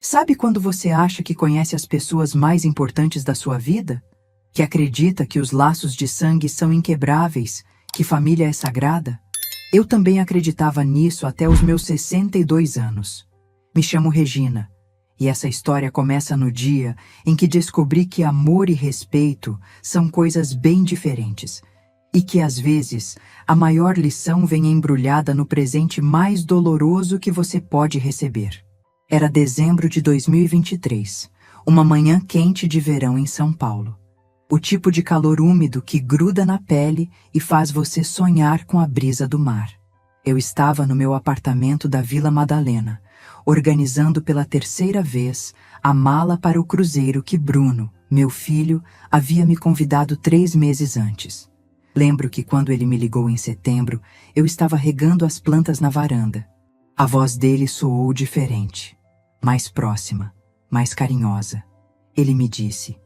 Sabe quando você acha que conhece as pessoas mais importantes da sua vida? Que acredita que os laços de sangue são inquebráveis, que família é sagrada? Eu também acreditava nisso até os meus 62 anos. Me chamo Regina, e essa história começa no dia em que descobri que amor e respeito são coisas bem diferentes, e que às vezes a maior lição vem embrulhada no presente mais doloroso que você pode receber. Era dezembro de 2023, uma manhã quente de verão em São Paulo. O tipo de calor úmido que gruda na pele e faz você sonhar com a brisa do mar. Eu estava no meu apartamento da Vila Madalena, organizando pela terceira vez a mala para o cruzeiro que Bruno, meu filho, havia me convidado 3 meses antes. Lembro que quando ele me ligou em setembro, eu estava regando as plantas na varanda. A voz dele soou diferente, mais próxima, mais carinhosa. Ele me disse: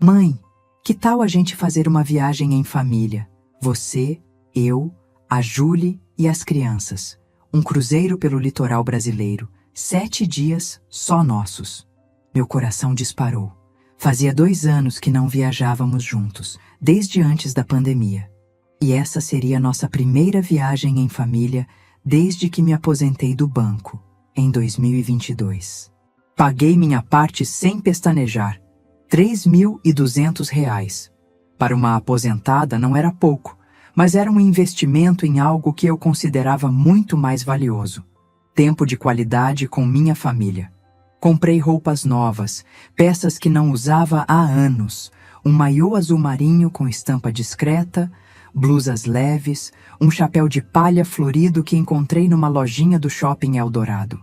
"Mãe, que tal a gente fazer uma viagem em família? Você, eu, a Julie e as crianças. Um cruzeiro pelo litoral brasileiro. 7 dias só nossos." Meu coração disparou. Fazia 2 anos que não viajávamos juntos, desde antes da pandemia. E essa seria nossa primeira viagem em família desde que me aposentei do banco, em 2022. Paguei minha parte sem pestanejar. R$ 3.200. Para uma aposentada não era pouco, mas era um investimento em algo que eu considerava muito mais valioso. Tempo de qualidade com minha família. Comprei roupas novas, peças que não usava há anos, um maiô azul marinho com estampa discreta, blusas leves, um chapéu de palha florido que encontrei numa lojinha do Shopping Eldorado.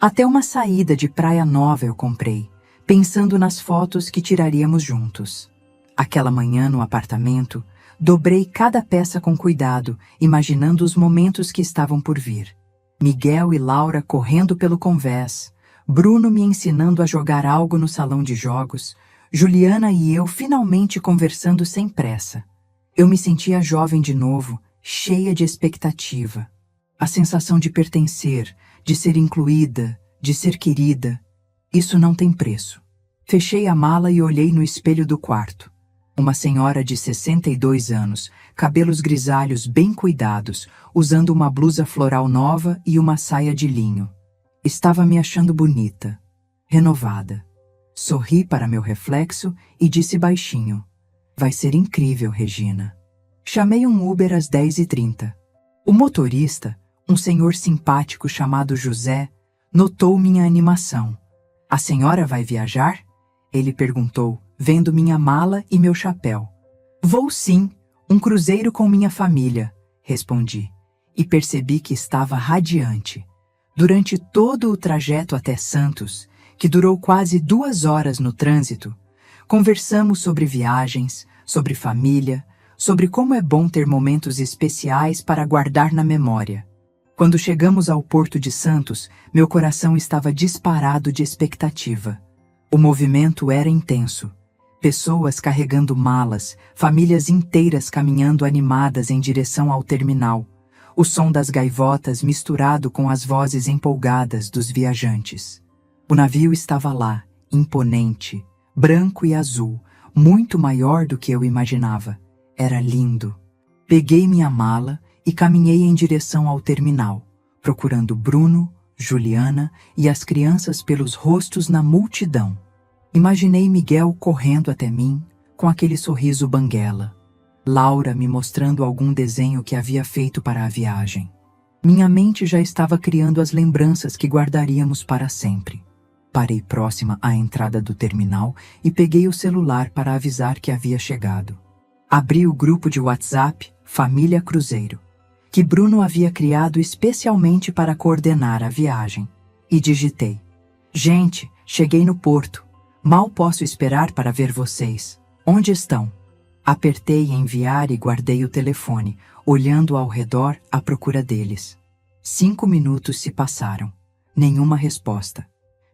Até uma saída de praia nova eu comprei, pensando nas fotos que tiraríamos juntos. Aquela manhã no apartamento, dobrei cada peça com cuidado, imaginando os momentos que estavam por vir. Miguel e Laura correndo pelo convés, Bruno me ensinando a jogar algo no salão de jogos, Juliana e eu finalmente conversando sem pressa. Eu me sentia jovem de novo, cheia de expectativa. A sensação de pertencer, de ser incluída, de ser querida. Isso não tem preço. Fechei a mala e olhei no espelho do quarto. Uma senhora de 62 anos, cabelos grisalhos bem cuidados, usando uma blusa floral nova e uma saia de linho. Estava me achando bonita, renovada. Sorri para meu reflexo e disse baixinho: "Vai ser incrível, Regina." Chamei um Uber às 10h30. O motorista, um senhor simpático chamado José, notou minha animação. "A senhora vai viajar?" Ele perguntou, vendo minha mala e meu chapéu. "Vou sim, um cruzeiro com minha família", respondi, e percebi que estava radiante. Durante todo o trajeto até Santos, que durou quase 2 horas no trânsito, conversamos sobre viagens, sobre família, sobre como é bom ter momentos especiais para guardar na memória. Quando chegamos ao Porto de Santos, meu coração estava disparado de expectativa. O movimento era intenso. Pessoas carregando malas, famílias inteiras caminhando animadas em direção ao terminal. O som das gaivotas misturado com as vozes empolgadas dos viajantes. O navio estava lá, imponente, branco e azul, muito maior do que eu imaginava. Era lindo. Peguei minha mala e caminhei em direção ao terminal, procurando Bruno, Juliana e as crianças pelos rostos na multidão. Imaginei Miguel correndo até mim, com aquele sorriso banguela. Laura me mostrando algum desenho que havia feito para a viagem. Minha mente já estava criando as lembranças que guardaríamos para sempre. Parei próxima à entrada do terminal e peguei o celular para avisar que havia chegado. Abri o grupo de WhatsApp Família Cruzeiro, que Bruno havia criado especialmente para coordenar a viagem, e digitei: "Gente, cheguei no porto. Mal posso esperar para ver vocês. Onde estão?" Apertei enviar e guardei o telefone, olhando ao redor à procura deles. 5 minutos se passaram. Nenhuma resposta.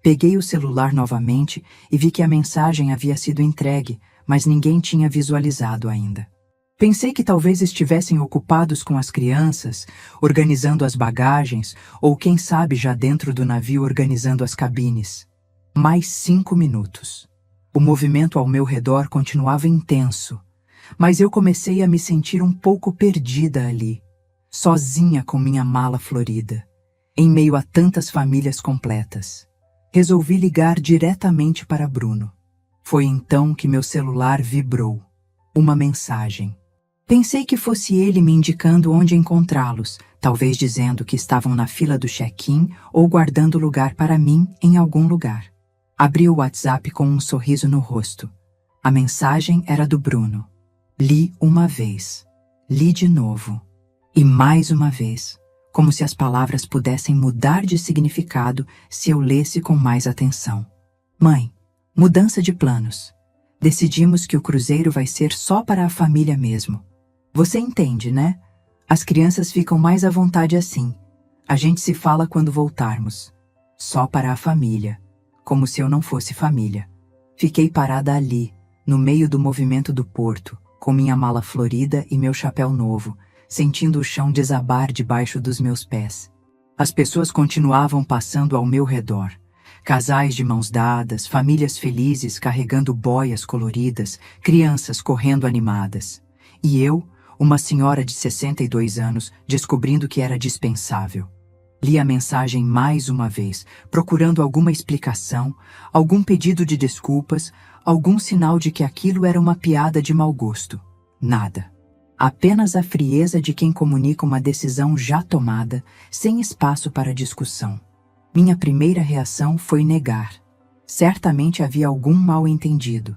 Peguei o celular novamente e vi que a mensagem havia sido entregue, mas ninguém tinha visualizado ainda. Pensei que talvez estivessem ocupados com as crianças, organizando as bagagens, ou quem sabe já dentro do navio organizando as cabines. Mais 5 minutos. O movimento ao meu redor continuava intenso, mas eu comecei a me sentir um pouco perdida ali, sozinha com minha mala florida, em meio a tantas famílias completas. Resolvi ligar diretamente para Bruno. Foi então que meu celular vibrou. Uma mensagem. Pensei que fosse ele me indicando onde encontrá-los, talvez dizendo que estavam na fila do check-in ou guardando lugar para mim em algum lugar. Abri o WhatsApp com um sorriso no rosto. A mensagem era do Bruno. Li uma vez. Li de novo. E mais uma vez, como se as palavras pudessem mudar de significado se eu lesse com mais atenção. Mãe, mudança de planos. Decidimos que o cruzeiro vai ser só para a família mesmo. Você entende, né? As crianças ficam mais à vontade assim. A gente se fala quando voltarmos. Só para a família. Como se eu não fosse família. Fiquei parada ali, no meio do movimento do porto, com minha mala florida e meu chapéu novo, sentindo o chão desabar debaixo dos meus pés. As pessoas continuavam passando ao meu redor. Casais de mãos dadas, famílias felizes carregando boias coloridas, crianças correndo animadas. E eu, uma senhora de 62 anos, descobrindo que era dispensável. Li a mensagem mais uma vez, procurando alguma explicação, algum pedido de desculpas, algum sinal de que aquilo era uma piada de mau gosto. Nada. Apenas a frieza de quem comunica uma decisão já tomada, sem espaço para discussão. Minha primeira reação foi negar. Certamente havia algum mal-entendido.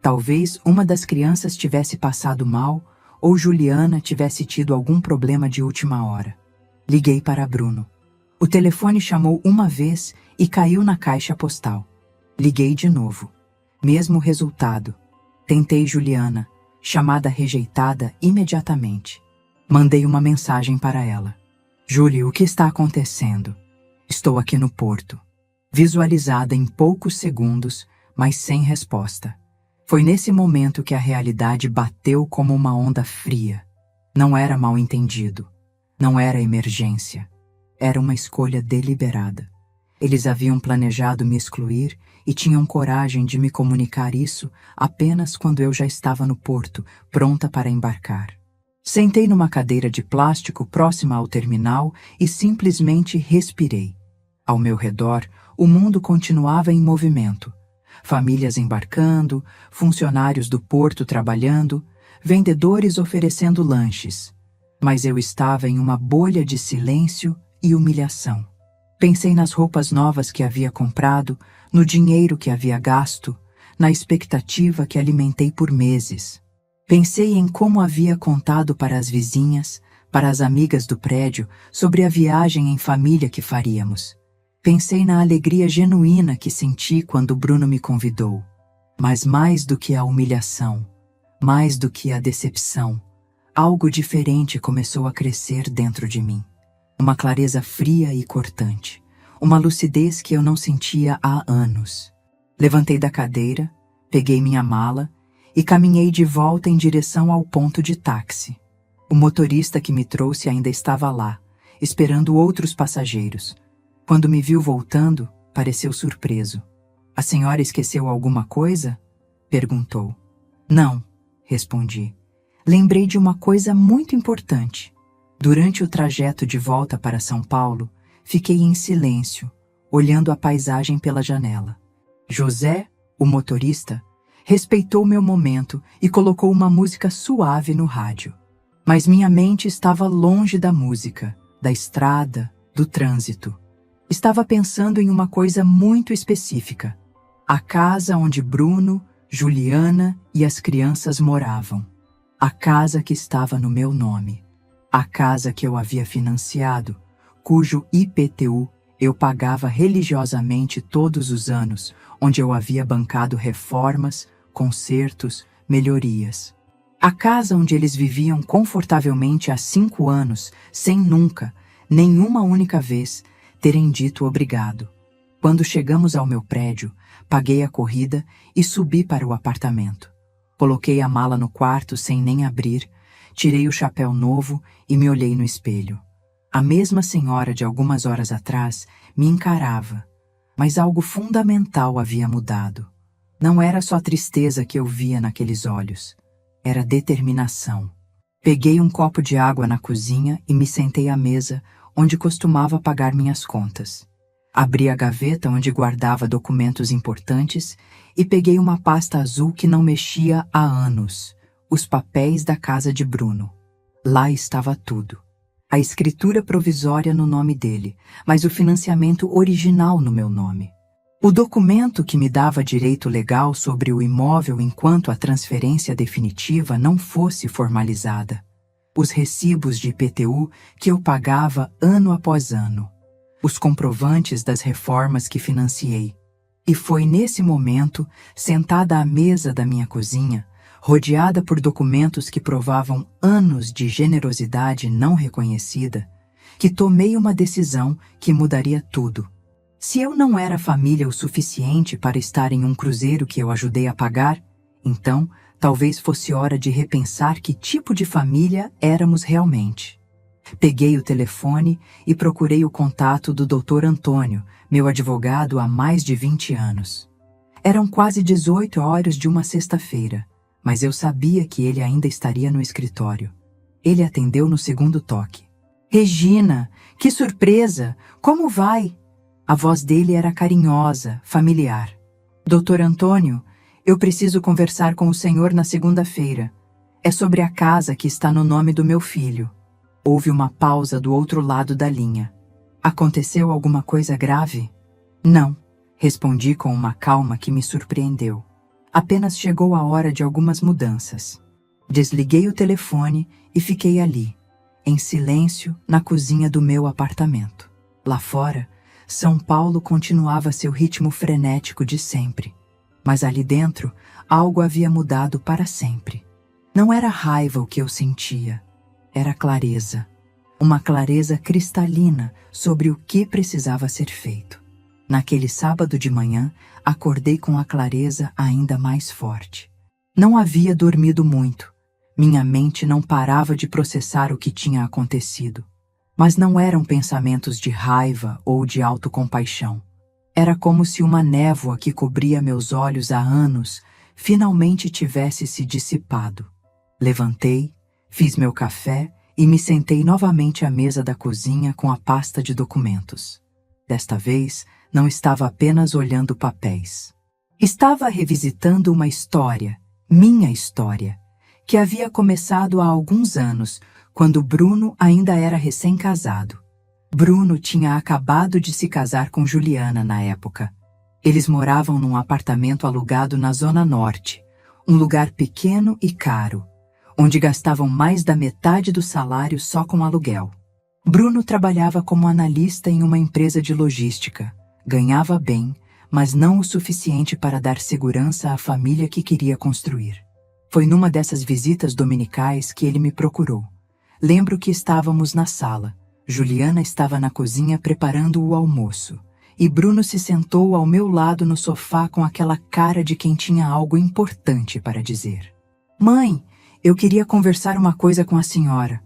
Talvez uma das crianças tivesse passado mal, ou Juliana tivesse tido algum problema de última hora. Liguei para Bruno. O telefone chamou uma vez e caiu na caixa postal. Liguei de novo. Mesmo resultado. Tentei Juliana. Chamada rejeitada imediatamente. Mandei uma mensagem para ela. Julie, o que está acontecendo? Estou aqui no porto. Visualizada em poucos segundos, mas sem resposta. Foi nesse momento que a realidade bateu como uma onda fria. Não era mal-entendido. Não era emergência. Era uma escolha deliberada. Eles haviam planejado me excluir e tinham coragem de me comunicar isso apenas quando eu já estava no porto, pronta para embarcar. Sentei numa cadeira de plástico próxima ao terminal e simplesmente respirei. Ao meu redor, o mundo continuava em movimento. Famílias embarcando, funcionários do porto trabalhando, vendedores oferecendo lanches. Mas eu estava em uma bolha de silêncio e humilhação. Pensei nas roupas novas que havia comprado, no dinheiro que havia gasto, na expectativa que alimentei por meses. Pensei em como havia contado para as vizinhas, para as amigas do prédio, sobre a viagem em família que faríamos. Pensei na alegria genuína que senti quando Bruno me convidou. Mas mais do que a humilhação, mais do que a decepção, algo diferente começou a crescer dentro de mim. Uma clareza fria e cortante. Uma lucidez que eu não sentia há anos. Levantei da cadeira, peguei minha mala e caminhei de volta em direção ao ponto de táxi. O motorista que me trouxe ainda estava lá, esperando outros passageiros. Quando me viu voltando, pareceu surpreso. A senhora esqueceu alguma coisa? Perguntou. Não, respondi. Lembrei de uma coisa muito importante. Durante o trajeto de volta para São Paulo, fiquei em silêncio, olhando a paisagem pela janela. José, o motorista, respeitou meu momento e colocou uma música suave no rádio. Mas minha mente estava longe da música, da estrada, do trânsito. Estava pensando em uma coisa muito específica. A casa onde Bruno, Juliana e as crianças moravam. A casa que estava no meu nome. A casa que eu havia financiado, cujo IPTU eu pagava religiosamente todos os anos, onde eu havia bancado reformas, consertos, melhorias. A casa onde eles viviam confortavelmente há 5 anos, sem nunca, nenhuma única vez, terem dito obrigado. Quando chegamos ao meu prédio, paguei a corrida e subi para o apartamento. Coloquei a mala no quarto sem nem abrir, tirei o chapéu novo e me olhei no espelho. A mesma senhora de algumas horas atrás me encarava, Mas algo fundamental havia mudado. Não era só tristeza que eu via naqueles olhos. Era determinação. Peguei um copo de água na cozinha e me sentei à mesa, onde costumava pagar minhas contas. Abri a gaveta onde guardava documentos importantes e peguei uma pasta azul que não mexia há anos, os papéis da casa de Bruno. Lá estava tudo. A escritura provisória no nome dele, mas o financiamento original no meu nome. O documento que me dava direito legal sobre o imóvel enquanto a transferência definitiva não fosse formalizada. Os recibos de IPTU que eu pagava ano após ano. Os comprovantes das reformas que financiei. E foi nesse momento, sentada à mesa da minha cozinha, rodeada por documentos que provavam anos de generosidade não reconhecida, que tomei uma decisão que mudaria tudo. Se eu não era família o suficiente para estar em um cruzeiro que eu ajudei a pagar, então talvez fosse hora de repensar que tipo de família éramos realmente. Peguei o telefone e procurei o contato do Dr. Antônio, meu advogado há mais de 20 anos. Eram quase 18 horas de uma sexta-feira, mas eu sabia que ele ainda estaria no escritório. Ele atendeu no segundo toque. Regina, que surpresa! Como vai? A voz dele era carinhosa, familiar. Dr. Antônio, eu preciso conversar com o senhor na segunda-feira. É sobre a casa que está no nome do meu filho. Houve uma pausa do outro lado da linha. Aconteceu alguma coisa grave? Não, respondi com uma calma que me surpreendeu. Apenas chegou a hora de algumas mudanças. Desliguei o telefone e fiquei ali, em silêncio, na cozinha do meu apartamento. Lá fora, São Paulo continuava seu ritmo frenético de sempre. Mas ali dentro, algo havia mudado para sempre. Não era raiva o que eu sentia. Era clareza. Uma clareza cristalina sobre o que precisava ser feito. Naquele sábado de manhã, acordei com a clareza ainda mais forte. Não havia dormido muito. Minha mente não parava de processar o que tinha acontecido. Mas não eram pensamentos de raiva ou de autocompaixão. Era como se uma névoa que cobria meus olhos há anos finalmente tivesse se dissipado. Levantei, fiz meu café e me sentei novamente à mesa da cozinha com a pasta de documentos. Desta vez, não estava apenas olhando papéis. Estava revisitando uma história, minha história, que havia começado há alguns anos, quando Bruno ainda era recém-casado. Bruno tinha acabado de se casar com Juliana na época. Eles moravam num apartamento alugado na Zona Norte, um lugar pequeno e caro, onde gastavam mais da metade do salário só com aluguel. Bruno trabalhava como analista em uma empresa de logística. Ganhava bem, mas não o suficiente para dar segurança à família que queria construir. Foi numa dessas visitas dominicais que ele me procurou. Lembro que estávamos na sala. Juliana estava na cozinha preparando o almoço. E Bruno se sentou ao meu lado no sofá com aquela cara de quem tinha algo importante para dizer. Mãe, eu queria conversar uma coisa com a senhora.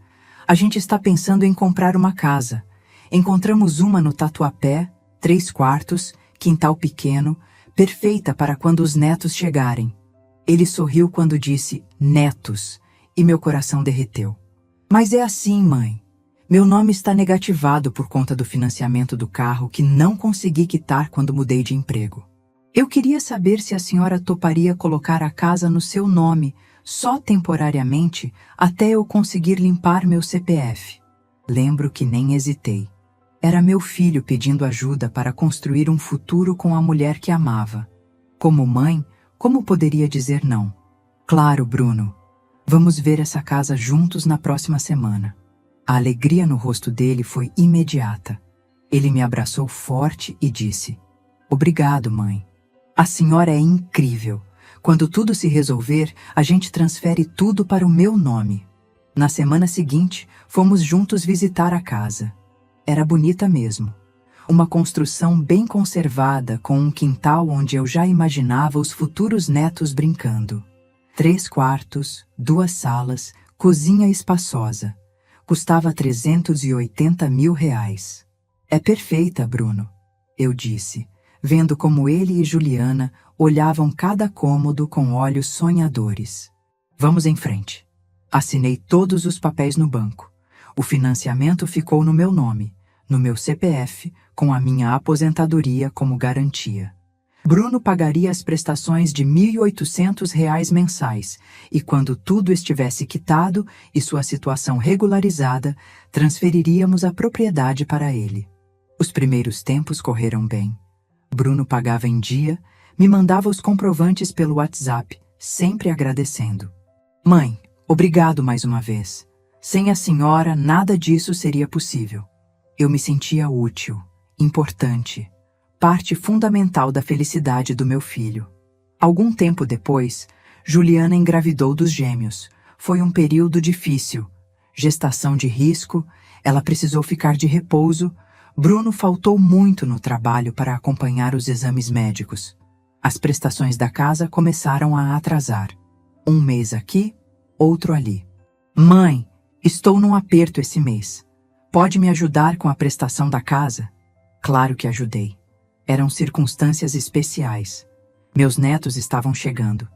A gente está pensando em comprar uma casa. Encontramos uma no Tatuapé, 3 quartos, quintal pequeno, perfeita para quando os netos chegarem. Ele sorriu quando disse netos, e meu coração derreteu. Mas é assim, mãe. Meu nome está negativado por conta do financiamento do carro que não consegui quitar quando mudei de emprego. Eu queria saber se a senhora toparia colocar a casa no seu nome, só temporariamente, até eu conseguir limpar meu CPF. Lembro que nem hesitei. Era meu filho pedindo ajuda para construir um futuro com a mulher que amava. Como mãe, como poderia dizer não? Claro, Bruno. Vamos ver essa casa juntos na próxima semana. A alegria no rosto dele foi imediata. Ele me abraçou forte e disse: Obrigado, mãe. A senhora é incrível. Quando tudo se resolver, a gente transfere tudo para o meu nome. Na semana seguinte, fomos juntos visitar a casa. Era bonita mesmo. Uma construção bem conservada com um quintal onde eu já imaginava os futuros netos brincando. 3 quartos, 2 salas, cozinha espaçosa. Custava R$380 mil. É perfeita, Bruno, eu disse, vendo como ele e Juliana olhavam cada cômodo com olhos sonhadores. Vamos em frente. Assinei todos os papéis no banco. O financiamento ficou no meu nome, no meu CPF, com a minha aposentadoria como garantia. Bruno pagaria as prestações de R$ 1.800 mensais e, quando tudo estivesse quitado e sua situação regularizada, transferiríamos a propriedade para ele. Os primeiros tempos correram bem. Bruno pagava em dia, me mandava os comprovantes pelo WhatsApp, sempre agradecendo. Mãe, obrigado mais uma vez. Sem a senhora, nada disso seria possível. Eu me sentia útil, importante, parte fundamental da felicidade do meu filho. Algum tempo depois, Juliana engravidou dos gêmeos. Foi um período difícil. Gestação de risco, ela precisou ficar de repouso. Bruno faltou muito no trabalho para acompanhar os exames médicos. As prestações da casa começaram a atrasar. Um mês aqui, outro ali. Mãe, estou num aperto esse mês. Pode me ajudar com a prestação da casa? Claro que ajudei. Eram circunstâncias especiais. Meus netos estavam chegando.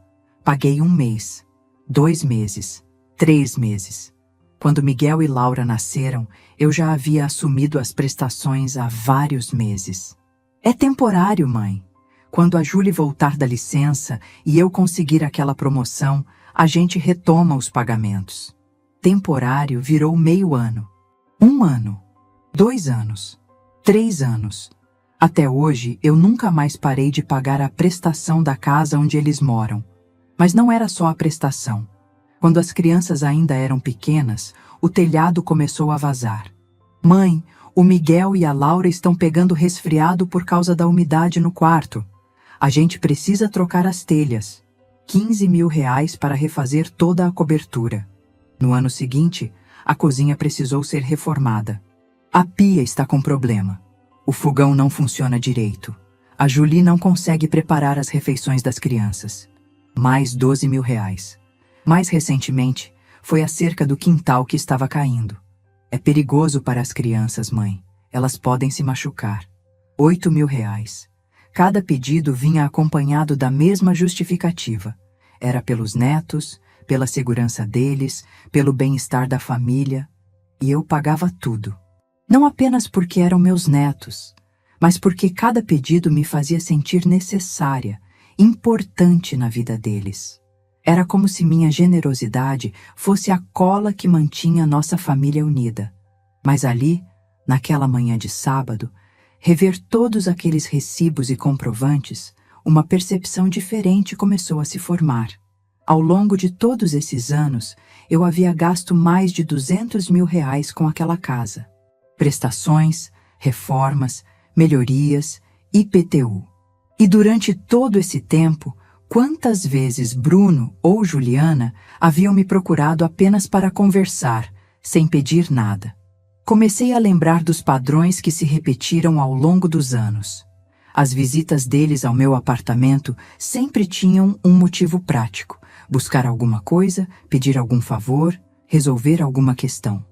Paguei 1 mês, 2 meses, 3 meses. Quando Miguel e Laura nasceram, eu já havia assumido as prestações há vários meses. É temporário, mãe. Quando a Julie voltar da licença e eu conseguir aquela promoção, a gente retoma os pagamentos. Temporário virou meio ano. 1 ano. 2 anos. 3 anos. Até hoje, eu nunca mais parei de pagar a prestação da casa onde eles moram. Mas não era só a prestação. Quando as crianças ainda eram pequenas, o telhado começou a vazar. Mãe, o Miguel e a Laura estão pegando resfriado por causa da umidade no quarto. A gente precisa trocar as telhas. R$ 15.000 para refazer toda a cobertura. No ano seguinte, a cozinha precisou ser reformada. A pia está com problema. O fogão não funciona direito. A Julie não consegue preparar as refeições das crianças. Mais R$ 12.000. Mais recentemente, foi a cerca do quintal que estava caindo. É perigoso para as crianças, mãe. Elas podem se machucar. R$ 8.000. Cada pedido vinha acompanhado da mesma justificativa. Era pelos netos, pela segurança deles, pelo bem-estar da família. E eu pagava tudo. Não apenas porque eram meus netos, mas porque cada pedido me fazia sentir necessária, importante na vida deles. Era como se minha generosidade fosse a cola que mantinha nossa família unida. Mas ali, naquela manhã de sábado, rever todos aqueles recibos e comprovantes, uma percepção diferente começou a se formar. Ao longo de todos esses anos, eu havia gasto mais de R$ 200.000 com aquela casa. Prestações, reformas, melhorias, IPTU. E durante todo esse tempo, quantas vezes Bruno ou Juliana haviam me procurado apenas para conversar, sem pedir nada. Comecei a lembrar dos padrões que se repetiram ao longo dos anos. As visitas deles ao meu apartamento sempre tinham um motivo prático: buscar alguma coisa, pedir algum favor, resolver alguma questão.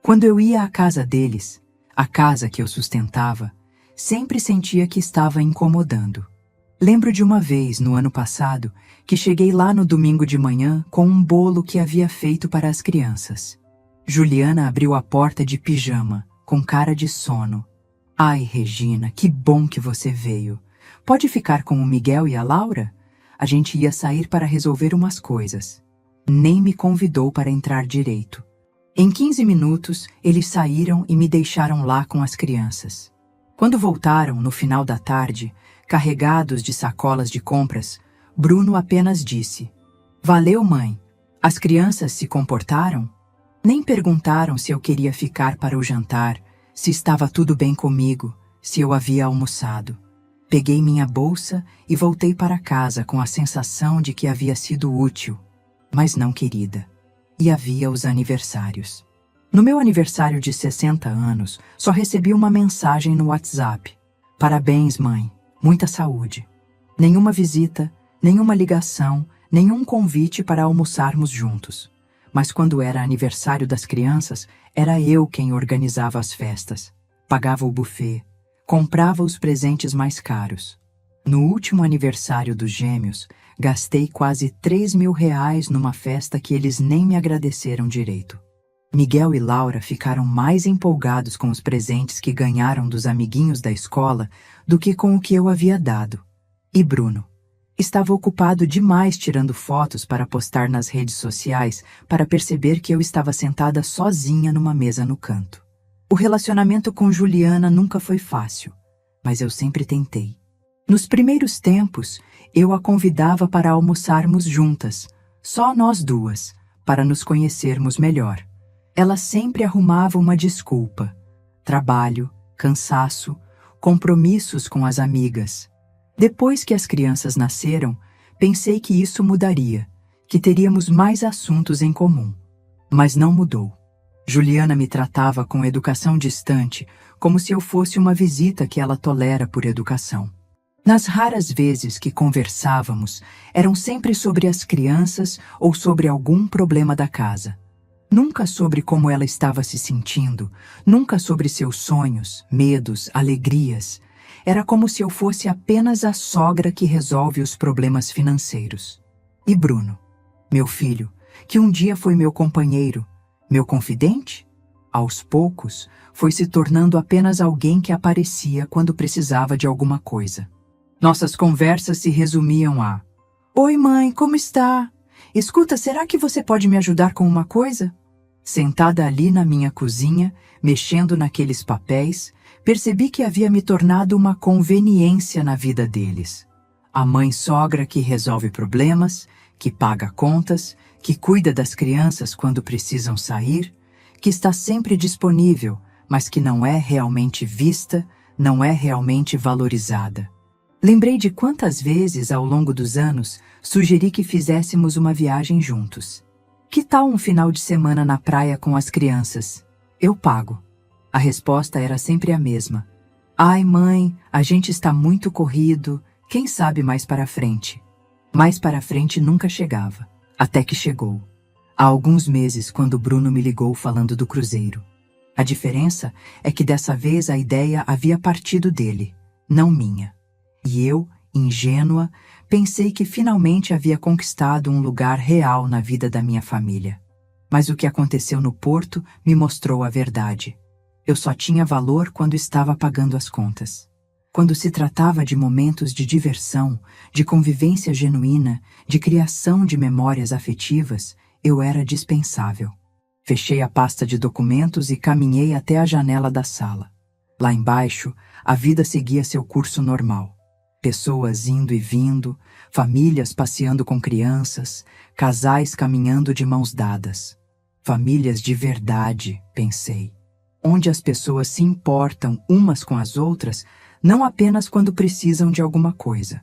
Quando eu ia à casa deles, a casa que eu sustentava, sempre sentia que estava incomodando. Lembro de uma vez, no ano passado, que cheguei lá no domingo de manhã com um bolo que havia feito para as crianças. Juliana abriu a porta de pijama, com cara de sono. Ai, Regina, que bom que você veio. Pode ficar com o Miguel e a Laura? A gente ia sair para resolver umas coisas. Nem me convidou para entrar direito. Em 15 minutos, eles saíram e me deixaram lá com as crianças. Quando voltaram, no final da tarde, carregados de sacolas de compras, Bruno apenas disse: "Valeu, mãe. As crianças se comportaram?" Nem perguntaram se eu queria ficar para o jantar, se estava tudo bem comigo, se eu havia almoçado. Peguei minha bolsa e voltei para casa com a sensação de que havia sido útil, mas não querida. E havia os aniversários. No meu aniversário de 60 anos, só recebi uma mensagem no WhatsApp: "Parabéns, mãe. Muita saúde." Nenhuma visita, nenhuma ligação, nenhum convite para almoçarmos juntos. Mas quando era aniversário das crianças, era eu quem organizava as festas, pagava o buffet, comprava os presentes mais caros. No último aniversário dos gêmeos, gastei quase R$ 3.000 numa festa que eles nem me agradeceram direito. Miguel e Laura ficaram mais empolgados com os presentes que ganharam dos amiguinhos da escola do que com o que eu havia dado. E Bruno estava ocupado demais tirando fotos para postar nas redes sociais para perceber que eu estava sentada sozinha numa mesa no canto. O relacionamento com Juliana nunca foi fácil, mas eu sempre tentei. Nos primeiros tempos, eu a convidava para almoçarmos juntas, só nós duas, para nos conhecermos melhor. Ela sempre arrumava uma desculpa: trabalho, cansaço, compromissos com as amigas. Depois que as crianças nasceram, pensei que isso mudaria, que teríamos mais assuntos em comum. Mas não mudou. Juliana me tratava com educação distante, como se eu fosse uma visita que ela tolera por educação. Nas raras vezes que conversávamos, eram sempre sobre as crianças ou sobre algum problema da casa. Nunca sobre como ela estava se sentindo, nunca sobre seus sonhos, medos, alegrias. Era como se eu fosse apenas a sogra que resolve os problemas financeiros. E Bruno, meu filho, que um dia foi meu companheiro, meu confidente, aos poucos foi se tornando apenas alguém que aparecia quando precisava de alguma coisa. Nossas conversas se resumiam a: "Oi, mãe, como está? Escuta, será que você pode me ajudar com uma coisa?" Sentada ali na minha cozinha, mexendo naqueles papéis, percebi que havia me tornado uma conveniência na vida deles. A mãe sogra que resolve problemas, que paga contas, que cuida das crianças quando precisam sair, que está sempre disponível, mas que não é realmente vista, não é realmente valorizada. Lembrei de quantas vezes, ao longo dos anos, sugeri que fizéssemos uma viagem juntos. Que tal um final de semana na praia com as crianças? Eu pago. A resposta era sempre a mesma. Ai, mãe, a gente está muito corrido, quem sabe mais para frente. Mais para frente nunca chegava, até que chegou. Há alguns meses, quando Bruno me ligou falando do cruzeiro. A diferença é que dessa vez a ideia havia partido dele, não minha. E eu, ingênua, pensei que finalmente havia conquistado um lugar real na vida da minha família. Mas o que aconteceu no Porto me mostrou a verdade. Eu só tinha valor quando estava pagando as contas. Quando se tratava de momentos de diversão, de convivência genuína, de criação de memórias afetivas, eu era dispensável. Fechei a pasta de documentos e caminhei até a janela da sala. Lá embaixo, a vida seguia seu curso normal. Pessoas indo e vindo, famílias passeando com crianças, casais caminhando de mãos dadas. Famílias de verdade, pensei. Onde as pessoas se importam umas com as outras, não apenas quando precisam de alguma coisa.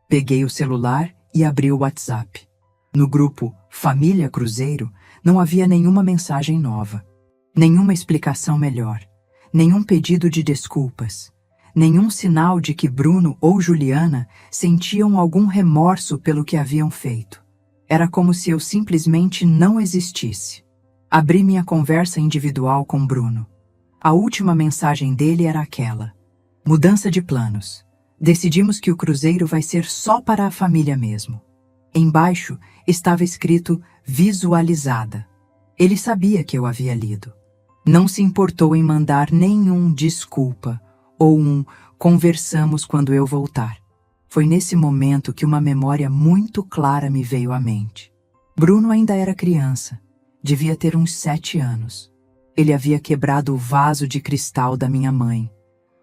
Peguei o celular e abri o WhatsApp. No grupo Família Cruzeiro não havia nenhuma mensagem nova, nenhuma explicação melhor, nenhum pedido de desculpas, nenhum sinal de que Bruno ou Juliana sentiam algum remorso pelo que haviam feito. Era como se eu simplesmente não existisse. Abri minha conversa individual com Bruno. A última mensagem dele era aquela: mudança de planos. Decidimos que o cruzeiro vai ser só para a família mesmo. Embaixo estava escrito visualizada. Ele sabia que eu havia lido. Não se importou em mandar nenhum desculpa ou um conversamos quando eu voltar. Foi nesse momento que uma memória muito clara me veio à mente. Bruno ainda era criança, devia ter uns 7 anos. Ele havia quebrado o vaso de cristal da minha mãe,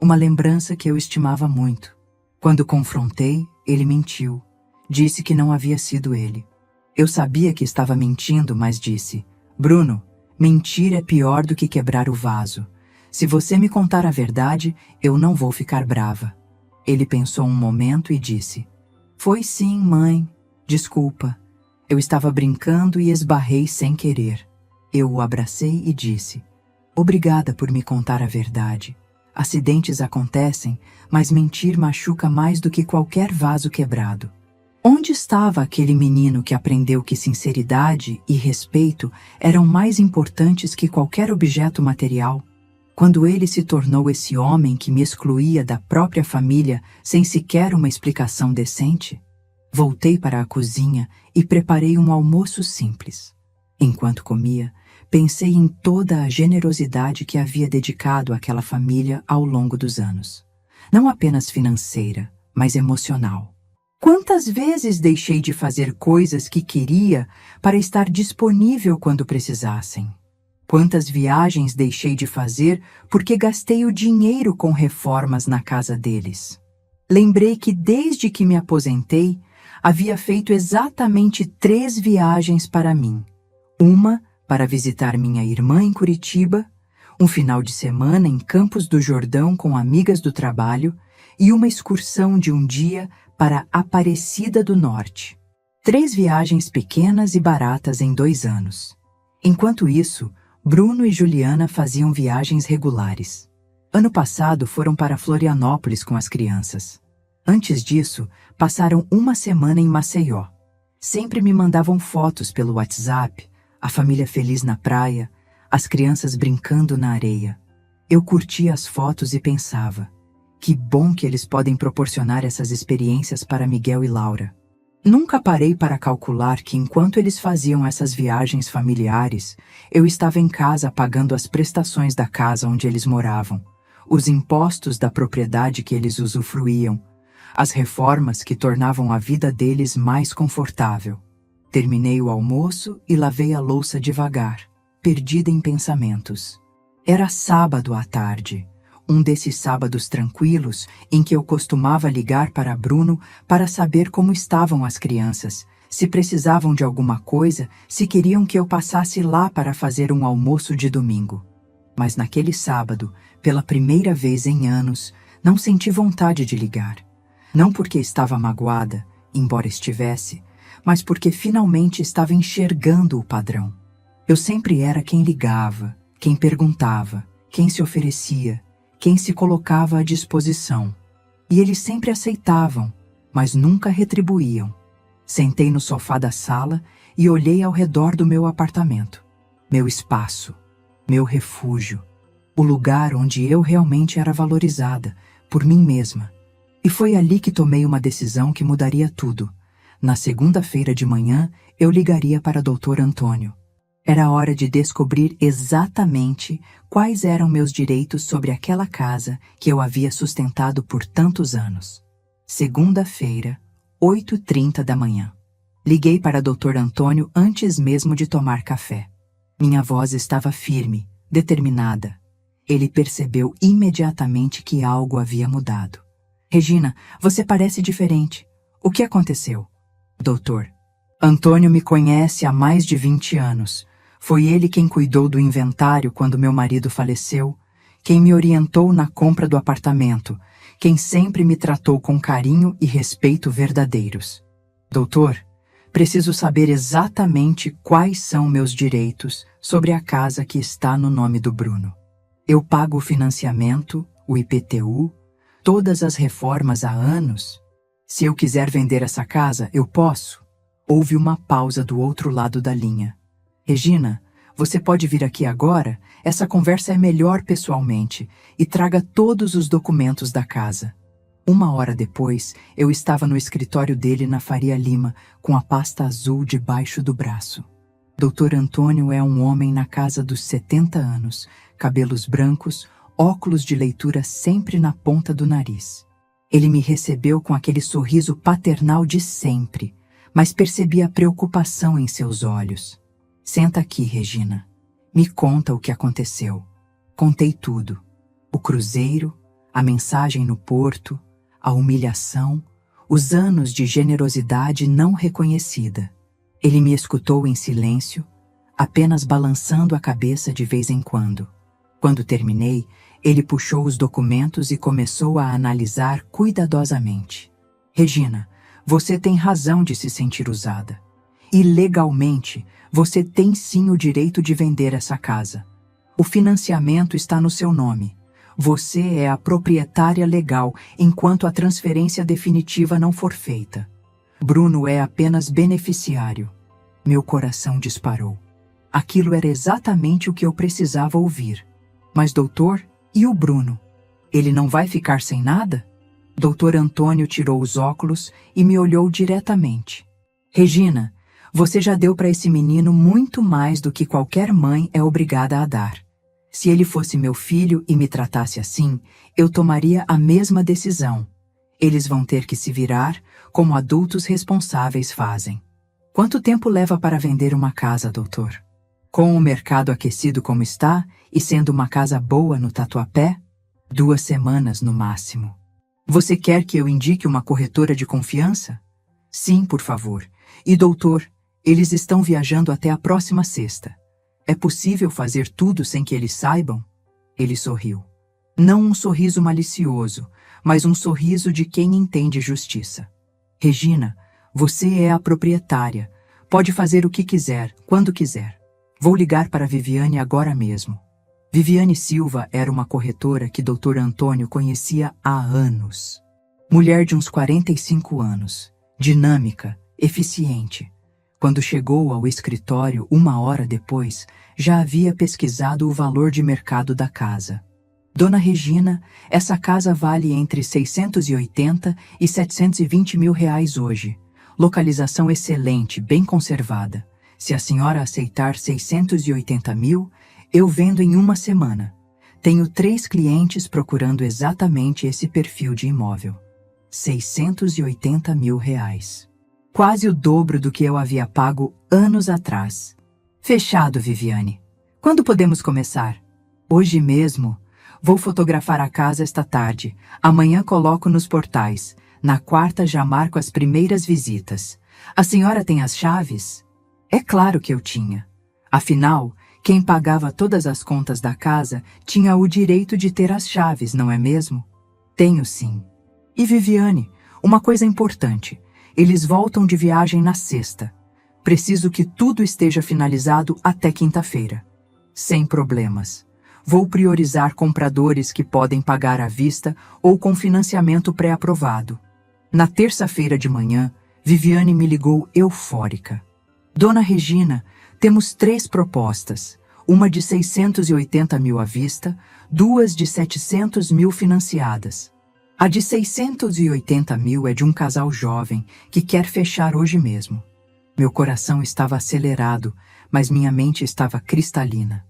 uma lembrança que eu estimava muito. Quando confrontei, ele mentiu. Disse que não havia sido ele. Eu sabia que estava mentindo, mas disse: Bruno, mentir é pior do que quebrar o vaso. Se você me contar a verdade, eu não vou ficar brava. Ele pensou um momento e disse: foi sim, mãe. Desculpa. Eu estava brincando e esbarrei sem querer. Eu o abracei e disse: obrigada por me contar a verdade. Acidentes acontecem, mas mentir machuca mais do que qualquer vaso quebrado. Onde estava aquele menino que aprendeu que sinceridade e respeito eram mais importantes que qualquer objeto material? Quando ele se tornou esse homem que me excluía da própria família sem sequer uma explicação decente, voltei para a cozinha e preparei um almoço simples. Enquanto comia, pensei em toda a generosidade que havia dedicado àquela família ao longo dos anos. Não apenas financeira, mas emocional. Quantas vezes deixei de fazer coisas que queria para estar disponível quando precisassem? Quantas viagens deixei de fazer porque gastei o dinheiro com reformas na casa deles? Lembrei que desde que me aposentei, havia feito exatamente 3 viagens para mim. Uma para visitar minha irmã em Curitiba, um final de semana em Campos do Jordão com amigas do trabalho e uma excursão de um dia para Aparecida do Norte. 3 viagens pequenas e baratas em 2 anos. Enquanto isso, Bruno e Juliana faziam viagens regulares. Ano passado foram para Florianópolis com as crianças. Antes disso, passaram uma semana em Maceió. Sempre me mandavam fotos pelo WhatsApp, a família feliz na praia, as crianças brincando na areia. Eu curtia as fotos e pensava, que bom que eles podem proporcionar essas experiências para Miguel e Laura. Nunca parei para calcular que enquanto eles faziam essas viagens familiares, eu estava em casa pagando as prestações da casa onde eles moravam, os impostos da propriedade que eles usufruíam, as reformas que tornavam a vida deles mais confortável. Terminei o almoço e lavei a louça devagar, perdida em pensamentos. Era sábado à tarde, um desses sábados tranquilos em que eu costumava ligar para Bruno para saber como estavam as crianças, se precisavam de alguma coisa, se queriam que eu passasse lá para fazer um almoço de domingo. Mas naquele sábado, pela primeira vez em anos, não senti vontade de ligar. Não porque estava magoada, embora estivesse, mas porque finalmente estava enxergando o padrão. Eu sempre era quem ligava, quem perguntava, quem se oferecia, quem se colocava à disposição. E eles sempre aceitavam, mas nunca retribuíam. Sentei no sofá da sala e olhei ao redor do meu apartamento. Meu espaço, meu refúgio, o lugar onde eu realmente era valorizada, por mim mesma. E foi ali que tomei uma decisão que mudaria tudo. Na segunda-feira de manhã, eu ligaria para Dr. Antônio. Era hora de descobrir exatamente quais eram meus direitos sobre aquela casa que eu havia sustentado por tantos anos. Segunda-feira, 8h30 da manhã. Liguei para Dr. Antônio antes mesmo de tomar café. Minha voz estava firme, determinada. Ele percebeu imediatamente que algo havia mudado. Regina, você parece diferente. O que aconteceu? Doutor, Antônio me conhece há mais de 20 anos. Foi ele quem cuidou do inventário quando meu marido faleceu, quem me orientou na compra do apartamento, quem sempre me tratou com carinho e respeito verdadeiros. Doutor, preciso saber exatamente quais são meus direitos sobre a casa que está no nome do Bruno. Eu pago o financiamento, o IPTU, todas as reformas há anos. Se eu quiser vender essa casa, eu posso. Houve uma pausa do outro lado da linha. Regina, você pode vir aqui agora? Essa conversa é melhor pessoalmente e traga todos os documentos da casa. 1 hora depois, eu estava no escritório dele na Faria Lima, com a pasta azul debaixo do braço. Dr. Antônio é um homem na casa dos 70 anos, cabelos brancos, óculos de leitura sempre na ponta do nariz. Ele me recebeu com aquele sorriso paternal de sempre, mas percebi a preocupação em seus olhos. Senta aqui, Regina. Me conta o que aconteceu. Contei tudo. O cruzeiro, a mensagem no porto, a humilhação, os anos de generosidade não reconhecida. Ele me escutou em silêncio, apenas balançando a cabeça de vez em quando. Quando terminei, ele puxou os documentos e começou a analisar cuidadosamente. Regina, você tem razão de se sentir usada. E legalmente, você tem sim o direito de vender essa casa. O financiamento está no seu nome. Você é a proprietária legal enquanto a transferência definitiva não for feita. Bruno é apenas beneficiário. Meu coração disparou. Aquilo era exatamente o que eu precisava ouvir. Mas, doutor, e o Bruno? Ele não vai ficar sem nada? Doutor Antônio tirou os óculos e me olhou diretamente. Regina, você já deu para esse menino muito mais do que qualquer mãe é obrigada a dar. Se ele fosse meu filho e me tratasse assim, eu tomaria a mesma decisão. Eles vão ter que se virar como adultos responsáveis fazem. Quanto tempo leva para vender uma casa, doutor? Com o mercado aquecido como está e sendo uma casa boa no Tatuapé? 2 semanas no máximo. Você quer que eu indique uma corretora de confiança? Sim, por favor. E doutor, eles estão viajando até a próxima sexta. É possível fazer tudo sem que eles saibam? Ele sorriu. Não um sorriso malicioso, mas um sorriso de quem entende justiça. Regina, você é a proprietária. Pode fazer o que quiser, quando quiser. Vou ligar para Viviane agora mesmo. Viviane Silva era uma corretora que Dr. Antônio conhecia há anos. Mulher de uns 45 anos, dinâmica, eficiente. Quando chegou ao escritório 1 hora depois, já havia pesquisado o valor de mercado da casa. Dona Regina, essa casa vale entre 680 e 720 mil reais hoje. Localização excelente, bem conservada. Se a senhora aceitar 680 mil, eu vendo em 1 semana. Tenho 3 clientes procurando exatamente esse perfil de imóvel. 680 mil reais. Quase o dobro do que eu havia pago anos atrás. Fechado, Viviane. Quando podemos começar? Hoje mesmo. Vou fotografar a casa esta tarde. Amanhã coloco nos portais. Na quarta já marco as primeiras visitas. A senhora tem as chaves? É claro que eu tinha. Afinal, quem pagava todas as contas da casa tinha o direito de ter as chaves, não é mesmo? Tenho sim. E Viviane, uma coisa importante. Eles voltam de viagem na sexta. Preciso que tudo esteja finalizado até quinta-feira. Sem problemas. Vou priorizar compradores que podem pagar à vista ou com financiamento pré-aprovado. Na terça-feira de manhã, Viviane me ligou eufórica. Dona Regina, temos 3 propostas. Uma de 680 mil à vista, 2 de 700 mil financiadas. A de 680 mil é de um casal jovem que quer fechar hoje mesmo. Meu coração estava acelerado, mas minha mente estava cristalina.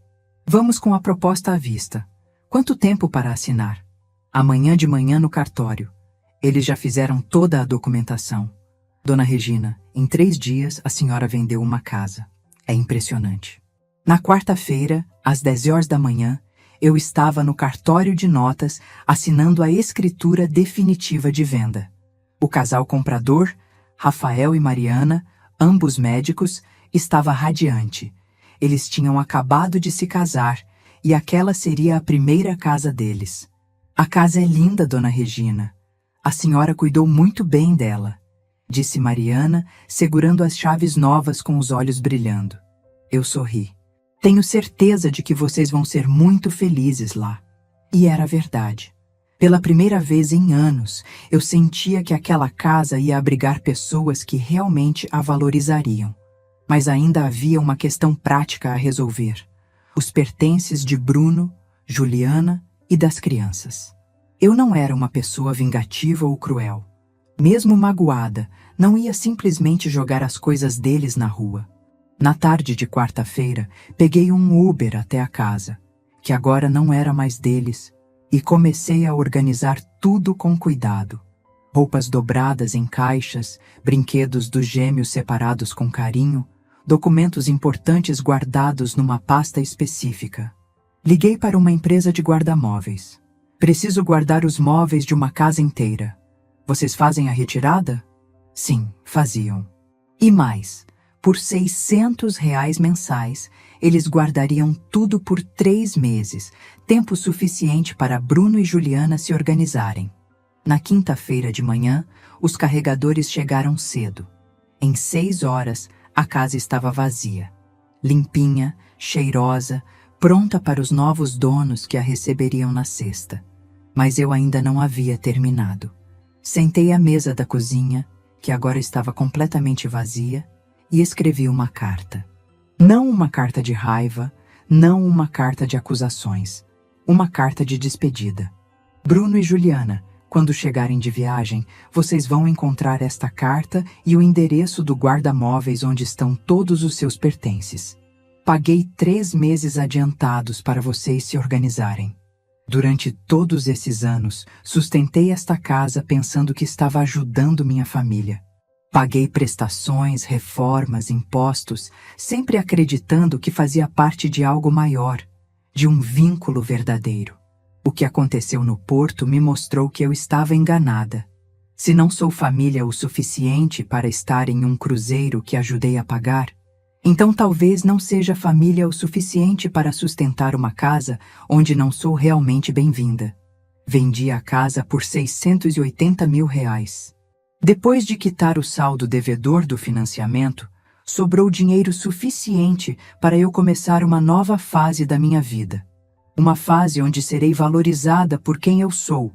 Vamos com a proposta à vista. Quanto tempo para assinar? Amanhã de manhã no cartório. Eles já fizeram toda a documentação. Dona Regina, em 3 dias a senhora vendeu uma casa. É impressionante. Na quarta-feira, às 10 horas da manhã, eu estava no cartório de notas assinando a escritura definitiva de venda. O casal comprador, Rafael e Mariana, ambos médicos, estava radiante. Eles tinham acabado de se casar e aquela seria a primeira casa deles. A casa é linda, Dona Regina. A senhora cuidou muito bem dela, disse Mariana, segurando as chaves novas com os olhos brilhando. Eu sorri. Tenho certeza de que vocês vão ser muito felizes lá. E era verdade. Pela primeira vez em anos, eu sentia que aquela casa ia abrigar pessoas que realmente a valorizariam. Mas ainda havia uma questão prática a resolver. Os pertences de Bruno, Juliana e das crianças. Eu não era uma pessoa vingativa ou cruel. Mesmo magoada, não ia simplesmente jogar as coisas deles na rua. Na tarde de quarta-feira, peguei um Uber até a casa, que agora não era mais deles, e comecei a organizar tudo com cuidado. Roupas dobradas em caixas, brinquedos dos gêmeos separados com carinho, documentos importantes guardados numa pasta específica. Liguei para uma empresa de guarda-móveis. Preciso guardar os móveis de uma casa inteira. Vocês fazem a retirada? Sim, faziam. E mais, por R$ 600 mensais, eles guardariam tudo por 3 meses, tempo suficiente para Bruno e Juliana se organizarem. Na quinta-feira de manhã, os carregadores chegaram cedo. Em 6 horas, a casa estava vazia, limpinha, cheirosa, pronta para os novos donos que a receberiam na sexta. Mas eu ainda não havia terminado. Sentei à mesa da cozinha, que agora estava completamente vazia, e escrevi uma carta. Não uma carta de raiva, não uma carta de acusações. Uma carta de despedida. Bruno e Juliana, quando chegarem de viagem, vocês vão encontrar esta carta e o endereço do guarda-móveis onde estão todos os seus pertences. Paguei 3 meses adiantados para vocês se organizarem. Durante todos esses anos, sustentei esta casa pensando que estava ajudando minha família. Paguei prestações, reformas, impostos, sempre acreditando que fazia parte de algo maior, de um vínculo verdadeiro. O que aconteceu no Porto me mostrou que eu estava enganada. Se não sou família o suficiente para estar em um cruzeiro que ajudei a pagar, então talvez não seja família o suficiente para sustentar uma casa onde não sou realmente bem-vinda. Vendi a casa por R$680 mil. Depois de quitar o saldo devedor do financiamento, sobrou dinheiro suficiente para eu começar uma nova fase da minha vida. Uma fase onde serei valorizada por quem eu sou,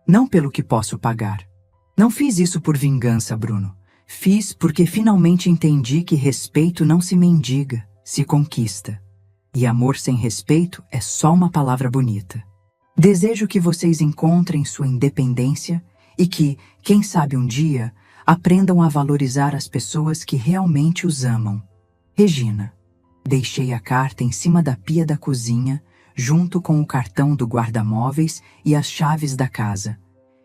não pelo que posso pagar. Não fiz isso por vingança, Bruno. Fiz porque finalmente entendi que respeito não se mendiga, se conquista. E amor sem respeito é só uma palavra bonita. Desejo que vocês encontrem sua independência e que, quem sabe um dia, aprendam a valorizar as pessoas que realmente os amam. Regina. Deixei a carta em cima da pia da cozinha, junto com o cartão do guarda-móveis e as chaves da casa,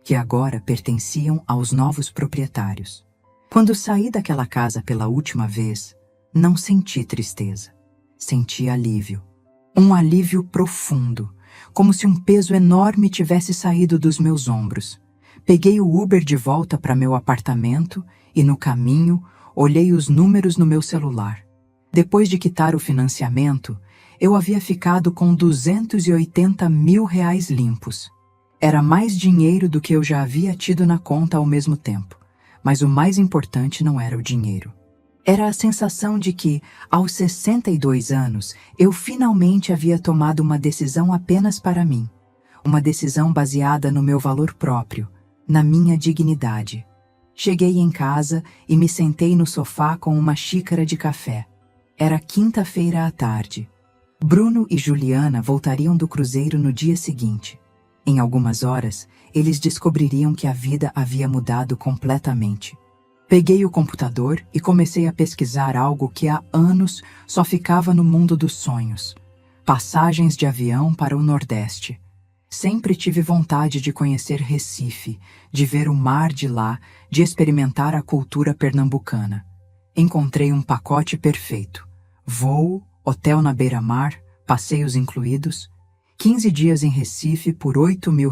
que agora pertenciam aos novos proprietários. Quando saí daquela casa pela última vez, não senti tristeza. Senti alívio. Um alívio profundo, como se um peso enorme tivesse saído dos meus ombros. Peguei o Uber de volta para meu apartamento e, no caminho, olhei os números no meu celular. Depois de quitar o financiamento, eu havia ficado com R$280 mil limpos. Era mais dinheiro do que eu já havia tido na conta ao mesmo tempo, mas o mais importante não era o dinheiro. Era a sensação de que, aos 62 anos, eu finalmente havia tomado uma decisão apenas para mim. Uma decisão baseada no meu valor próprio, na minha dignidade. Cheguei em casa e me sentei no sofá com uma xícara de café. Era quinta-feira à tarde. Bruno e Juliana voltariam do cruzeiro no dia seguinte. Em algumas horas, eles descobririam que a vida havia mudado completamente. Peguei o computador e comecei a pesquisar algo que há anos só ficava no mundo dos sonhos: passagens de avião para o Nordeste. Sempre tive vontade de conhecer Recife, de ver o mar de lá, de experimentar a cultura pernambucana. Encontrei um pacote perfeito: voo, hotel na beira-mar, passeios incluídos, 15 dias em Recife por R$8 mil.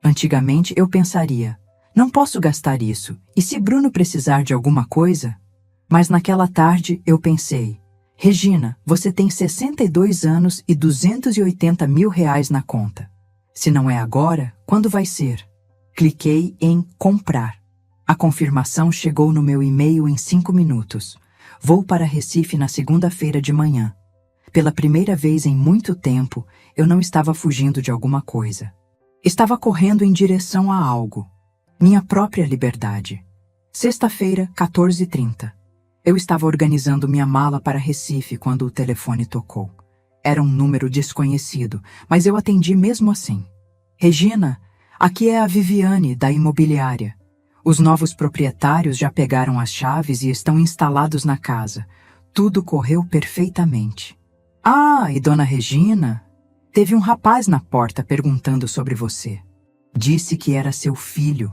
Antigamente eu pensaria, não posso gastar isso, e se Bruno precisar de alguma coisa? Mas naquela tarde eu pensei, Regina, você tem 62 anos e R$280 mil na conta. Se não é agora, quando vai ser? Cliquei em comprar. A confirmação chegou no meu e-mail em 5 minutos. Vou para Recife na segunda-feira de manhã. Pela primeira vez em muito tempo, eu não estava fugindo de alguma coisa. Estava correndo em direção a algo. Minha própria liberdade. Sexta-feira, 14h30. Eu estava organizando minha mala para Recife quando o telefone tocou. Era um número desconhecido, mas eu atendi mesmo assim. Regina, aqui é a Viviane, da imobiliária. Os novos proprietários já pegaram as chaves e estão instalados na casa. Tudo correu perfeitamente. Ah, e dona Regina? Teve um rapaz na porta perguntando sobre você. Disse que era seu filho.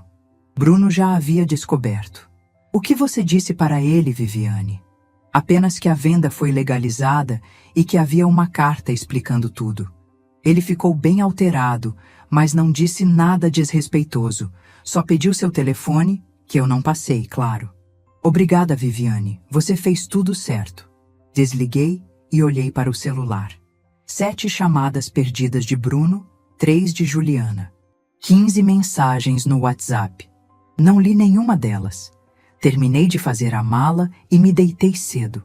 Bruno já havia descoberto. O que você disse para ele, Viviane? Apenas que a venda foi legalizada e que havia uma carta explicando tudo. Ele ficou bem alterado, mas não disse nada desrespeitoso. Só pediu seu telefone, que eu não passei, claro. Obrigada, Viviane. Você fez tudo certo. Desliguei e olhei para o celular. 7 chamadas perdidas de Bruno, 3 de Juliana. 15 mensagens no WhatsApp. Não li nenhuma delas. Terminei de fazer a mala e me deitei cedo.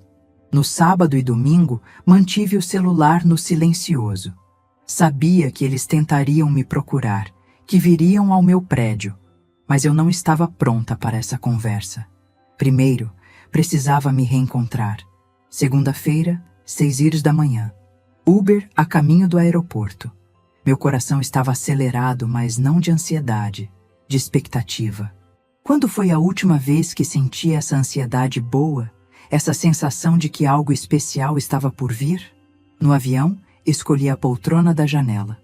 No sábado e domingo, mantive o celular no silencioso. Sabia que eles tentariam me procurar, que viriam ao meu prédio, mas eu não estava pronta para essa conversa. Primeiro, precisava me reencontrar. Segunda-feira, 6h da manhã. Uber a caminho do aeroporto. Meu coração estava acelerado, mas não de ansiedade, de expectativa. Quando foi a última vez que senti essa ansiedade boa, essa sensação de que algo especial estava por vir? No avião, escolhi a poltrona da janela.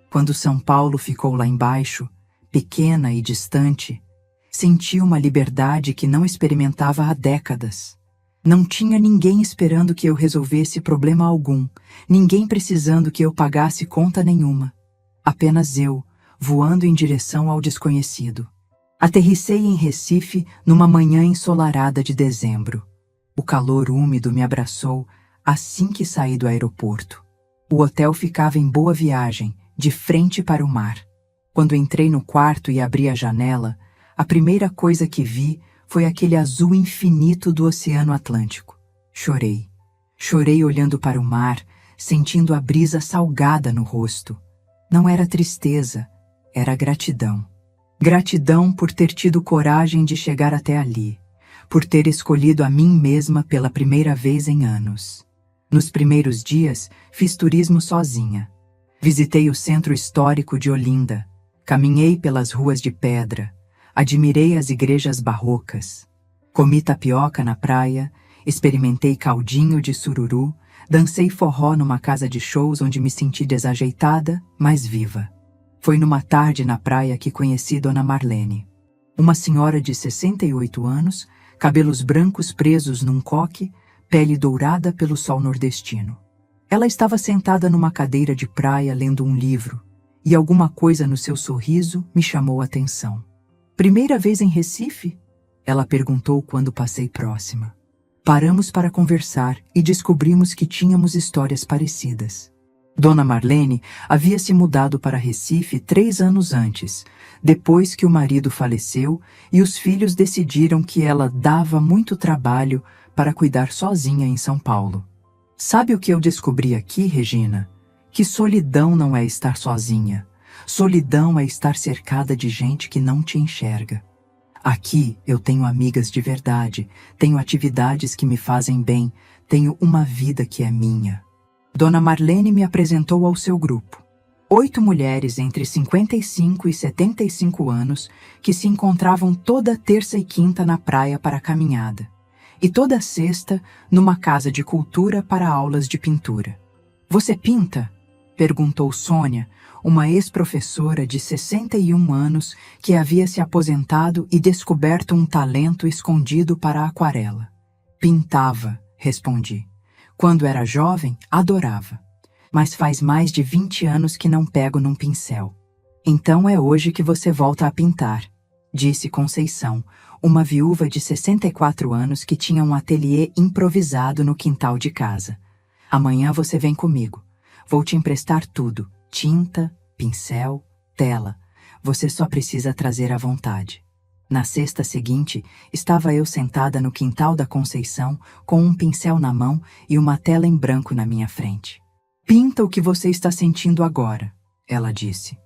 Quando São Paulo ficou lá embaixo, pequena e distante, senti uma liberdade que não experimentava há décadas. Não tinha ninguém esperando que eu resolvesse problema algum, ninguém precisando que eu pagasse conta nenhuma. Apenas eu, voando em direção ao desconhecido. Aterrissei em Recife numa manhã ensolarada de dezembro. O calor úmido me abraçou assim que saí do aeroporto. O hotel ficava em Boa Viagem, de frente para o mar. Quando entrei no quarto e abri a janela, a primeira coisa que vi foi aquele azul infinito do Oceano Atlântico. Chorei. Chorei olhando para o mar, sentindo a brisa salgada no rosto. Não era tristeza, era gratidão. Gratidão por ter tido coragem de chegar até ali, por ter escolhido a mim mesma pela primeira vez em anos. Nos primeiros dias, fiz turismo sozinha. Visitei o centro histórico de Olinda, caminhei pelas ruas de pedra, admirei as igrejas barrocas, comi tapioca na praia, experimentei caldinho de sururu, dancei forró numa casa de shows onde me senti desajeitada, mas viva. Foi numa tarde na praia que conheci Dona Marlene, uma senhora de 68 anos, cabelos brancos presos num coque, pele dourada pelo sol nordestino. Ela estava sentada numa cadeira de praia lendo um livro, e alguma coisa no seu sorriso me chamou a atenção. Primeira vez em Recife? Ela perguntou quando passei próxima. Paramos para conversar e descobrimos que tínhamos histórias parecidas. Dona Marlene havia se mudado para Recife 3 anos antes, depois que o marido faleceu e os filhos decidiram que ela dava muito trabalho para cuidar sozinha em São Paulo. Sabe o que eu descobri aqui, Regina? Que solidão não é estar sozinha. Solidão é estar cercada de gente que não te enxerga. Aqui eu tenho amigas de verdade, tenho atividades que me fazem bem, tenho uma vida que é minha. Dona Marlene me apresentou ao seu grupo. 8 mulheres entre 55 e 75 anos que se encontravam toda terça e quinta na praia para caminhada. E toda sexta numa casa de cultura para aulas de pintura. Você pinta? Perguntou Sônia, uma ex-professora de 61 anos que havia se aposentado e descoberto um talento escondido para a aquarela. Pintava, respondi. Quando era jovem, adorava. Mas faz mais de 20 anos que não pego num pincel. Então é hoje que você volta a pintar, disse Conceição, uma viúva de 64 anos que tinha um ateliê improvisado no quintal de casa. Amanhã você vem comigo. Vou te emprestar tudo, tinta, pincel, tela. Você só precisa trazer à vontade. Na sexta seguinte, estava eu sentada no quintal da Conceição, com um pincel na mão e uma tela em branco na minha frente. Pinta o que você está sentindo agora, ela disse.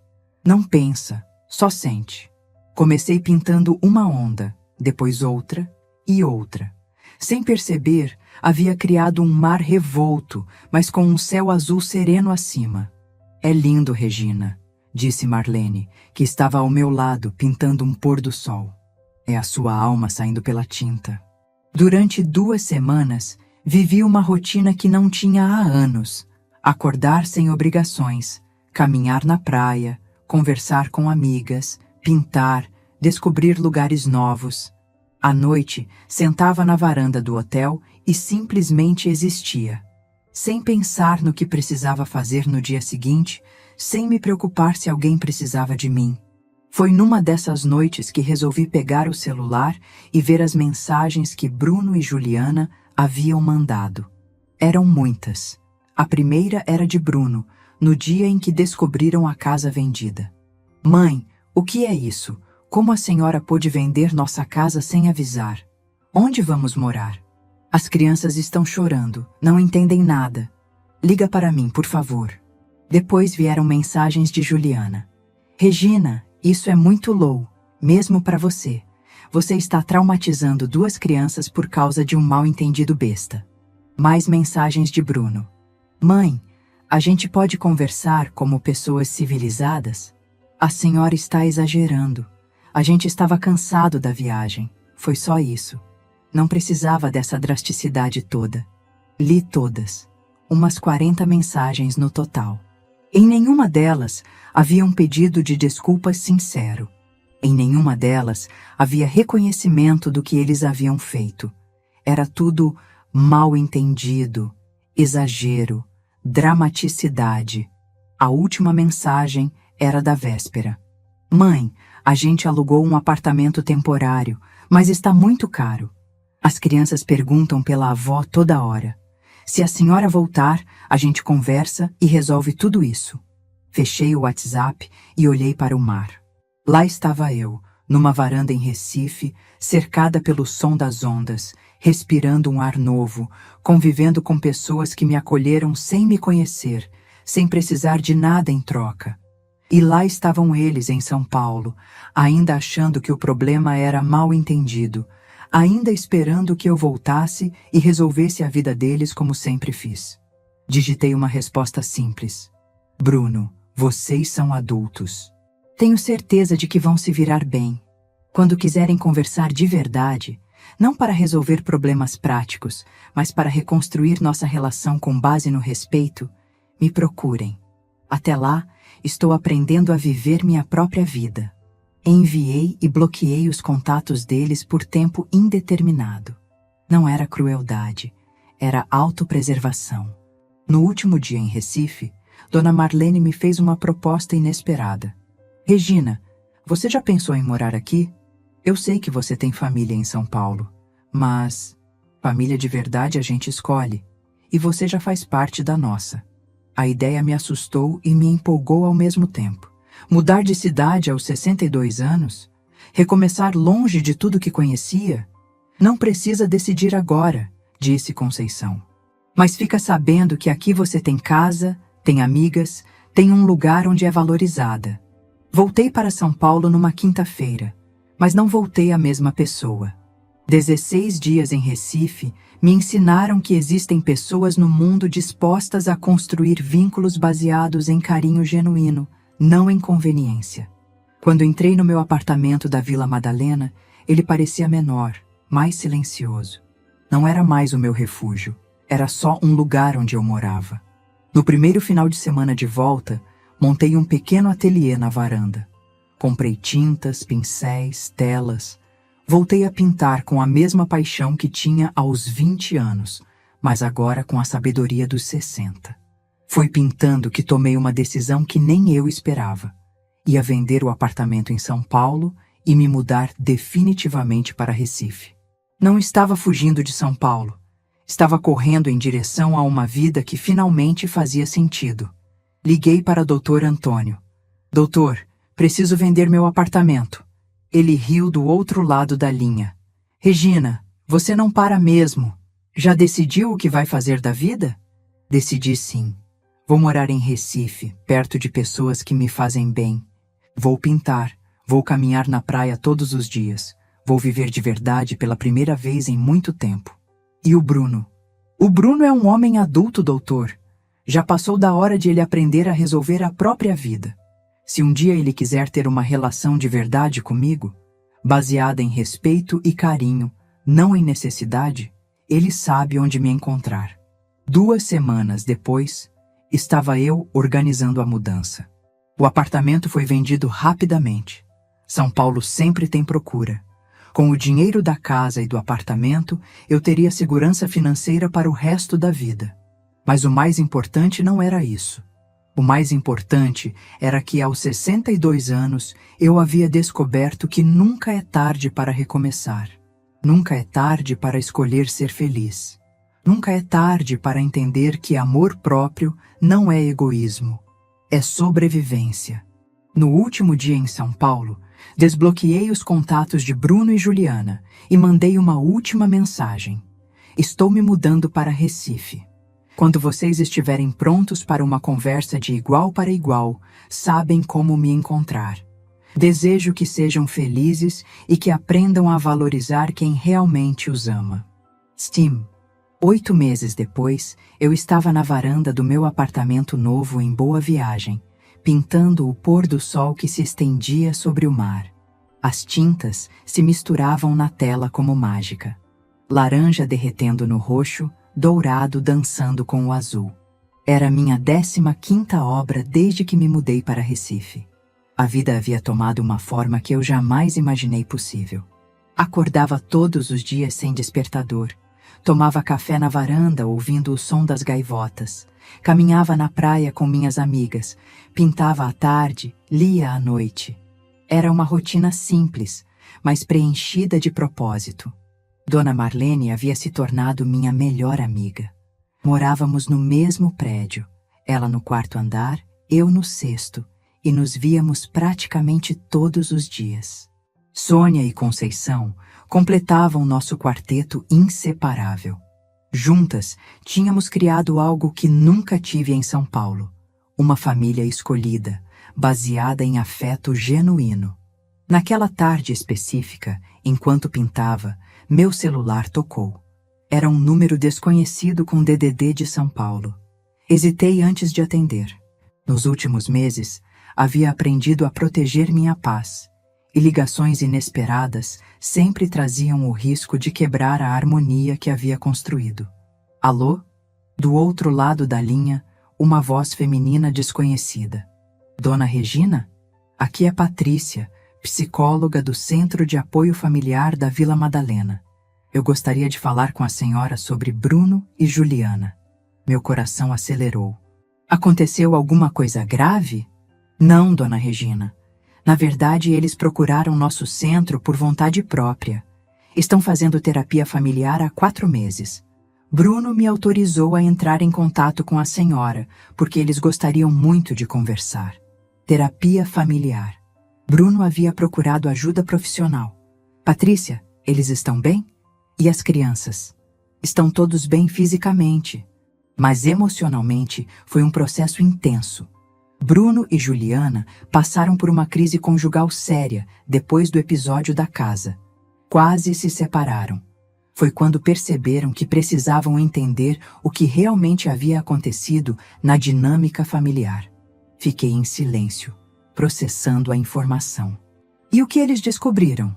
Não pensa, só sente. Comecei pintando uma onda, depois outra e outra. Sem perceber, havia criado um mar revolto, mas com um céu azul sereno acima. É lindo, Regina, disse Marlene, que estava ao meu lado pintando um pôr do sol. É a sua alma saindo pela tinta. Durante 2 semanas, vivi uma rotina que não tinha há anos. Acordar sem obrigações, caminhar na praia, conversar com amigas, pintar, descobrir lugares novos. À noite, sentava na varanda do hotel e simplesmente existia. Sem pensar no que precisava fazer no dia seguinte, sem me preocupar se alguém precisava de mim. Foi numa dessas noites que resolvi pegar o celular e ver as mensagens que Bruno e Juliana haviam mandado. Eram muitas. A primeira era de Bruno, no dia em que descobriram a casa vendida. Mãe, o que é isso? Como a senhora pôde vender nossa casa sem avisar? Onde vamos morar? As crianças estão chorando, não entendem nada. Liga para mim, por favor. Depois vieram mensagens de Juliana. Regina, isso é muito low, mesmo para você. Você está traumatizando 2 crianças por causa de um mal-entendido besta. Mais mensagens de Bruno. Mãe, A gente pode conversar como pessoas civilizadas? A senhora está exagerando. A gente estava cansado da viagem. Foi só isso. Não precisava dessa drasticidade toda. Li todas. Umas 40 mensagens no total. Em nenhuma delas havia um pedido de desculpas sincero. Em nenhuma delas havia reconhecimento do que eles haviam feito. Era tudo mal entendido, exagero, dramaticidade. A última mensagem era da véspera. Mãe, a gente alugou um apartamento temporário, mas está muito caro. As crianças perguntam pela avó toda hora. Se a senhora voltar, a gente conversa e resolve tudo isso. Fechei o WhatsApp e olhei para o mar. Lá estava eu, numa varanda em Recife, cercada pelo som das ondas, respirando um ar novo, convivendo com pessoas que me acolheram sem me conhecer, sem precisar de nada em troca. E lá estavam eles em São Paulo, ainda achando que o problema era mal entendido, ainda esperando que eu voltasse e resolvesse a vida deles como sempre fiz. Digitei uma resposta simples. Bruno, vocês são adultos. Tenho certeza de que vão se virar bem. Quando quiserem conversar de verdade, não para resolver problemas práticos, mas para reconstruir nossa relação com base no respeito, me procurem. Até lá, estou aprendendo a viver minha própria vida. Enviei e bloqueei os contatos deles por tempo indeterminado. Não era crueldade, era autopreservação. No último dia em Recife, Dona Marlene me fez uma proposta inesperada. Regina, você já pensou em morar aqui? Eu sei que você tem família em São Paulo, mas família de verdade a gente escolhe, e você já faz parte da nossa. A ideia me assustou e me empolgou ao mesmo tempo. Mudar de cidade aos 62 anos? Recomeçar longe de tudo que conhecia? Não precisa decidir agora, disse Conceição. Mas fica sabendo que aqui você tem casa, tem amigas, tem um lugar onde é valorizada. Voltei para São Paulo numa quinta-feira, mas não voltei a mesma pessoa. 16 dias em Recife me ensinaram que existem pessoas no mundo dispostas a construir vínculos baseados em carinho genuíno, não em conveniência. Quando entrei no meu apartamento da Vila Madalena, ele parecia menor, mais silencioso. Não era mais o meu refúgio, era só um lugar onde eu morava. No primeiro final de semana de volta, montei um pequeno ateliê na varanda. Comprei tintas, pincéis, telas. Voltei a pintar com a mesma paixão que tinha aos 20 anos, mas agora com a sabedoria dos 60. Foi pintando que tomei uma decisão que nem eu esperava. Ia vender o apartamento em São Paulo e me mudar definitivamente para Recife. Não estava fugindo de São Paulo. Estava correndo em direção a uma vida que finalmente fazia sentido. Liguei para o Dr. Antônio. Doutor, preciso vender meu apartamento. Ele riu do outro lado da linha. Regina, você não para mesmo. Já decidiu o que vai fazer da vida? Decidi sim. Vou morar em Recife, perto de pessoas que me fazem bem. Vou pintar, vou caminhar na praia todos os dias. Vou viver de verdade pela primeira vez em muito tempo. E o Bruno? O Bruno é um homem adulto, doutor. Já passou da hora de ele aprender a resolver a própria vida. Se um dia ele quiser ter uma relação de verdade comigo, baseada em respeito e carinho, não em necessidade, ele sabe onde me encontrar. 2 semanas depois, estava eu organizando a mudança. O apartamento foi vendido rapidamente. São Paulo sempre tem procura. Com o dinheiro da casa e do apartamento, eu teria segurança financeira para o resto da vida. Mas o mais importante não era isso. O mais importante era que aos 62 anos eu havia descoberto que nunca é tarde para recomeçar. Nunca é tarde para escolher ser feliz. Nunca é tarde para entender que amor próprio não é egoísmo, é sobrevivência. No último dia em São Paulo, desbloqueei os contatos de Bruno e Juliana e mandei uma última mensagem. Estou me mudando para Recife. Quando vocês estiverem prontos para uma conversa de igual para igual, sabem como me encontrar. Desejo que sejam felizes e que aprendam a valorizar quem realmente os ama. Steam. 8 meses depois, eu estava na varanda do meu apartamento novo em Boa Viagem, pintando o pôr do sol que se estendia sobre o mar. As tintas se misturavam na tela como mágica. Laranja derretendo no roxo, dourado dançando com o azul. Era minha 15ª obra desde que me mudei para Recife. A vida havia tomado uma forma que eu jamais imaginei possível. Acordava todos os dias sem despertador. Tomava café na varanda ouvindo o som das gaivotas. Caminhava na praia com minhas amigas. Pintava à tarde, lia à noite. Era uma rotina simples, mas preenchida de propósito. Dona Marlene havia se tornado minha melhor amiga. Morávamos no mesmo prédio, ela no 4º andar, eu no 6º, e nos víamos praticamente todos os dias. Sônia e Conceição completavam nosso quarteto inseparável. Juntas, tínhamos criado algo que nunca tive em São Paulo, uma família escolhida, baseada em afeto genuíno. Naquela tarde específica, enquanto pintava, meu celular tocou. Era um número desconhecido com DDD de São Paulo. Hesitei antes de atender. Nos últimos meses, havia aprendido a proteger minha paz, e ligações inesperadas sempre traziam o risco de quebrar a harmonia que havia construído. Alô? Do outro lado da linha, uma voz feminina desconhecida. Dona Regina? Aqui é Patrícia, psicóloga do Centro de Apoio Familiar da Vila Madalena. Eu gostaria de falar com a senhora sobre Bruno e Juliana. Meu coração acelerou. Aconteceu alguma coisa grave? Não, Dona Regina. Na verdade, eles procuraram nosso centro por vontade própria. Estão fazendo terapia familiar há 4 meses. Bruno me autorizou a entrar em contato com a senhora, porque eles gostariam muito de conversar. Terapia familiar. Bruno havia procurado ajuda profissional. Patrícia, eles estão bem? E as crianças? Estão todos bem fisicamente, mas emocionalmente foi um processo intenso. Bruno e Juliana passaram por uma crise conjugal séria depois do episódio da casa. Quase se separaram. Foi quando perceberam que precisavam entender o que realmente havia acontecido na dinâmica familiar. Fiquei em silêncio, processando a informação. E o que eles descobriram?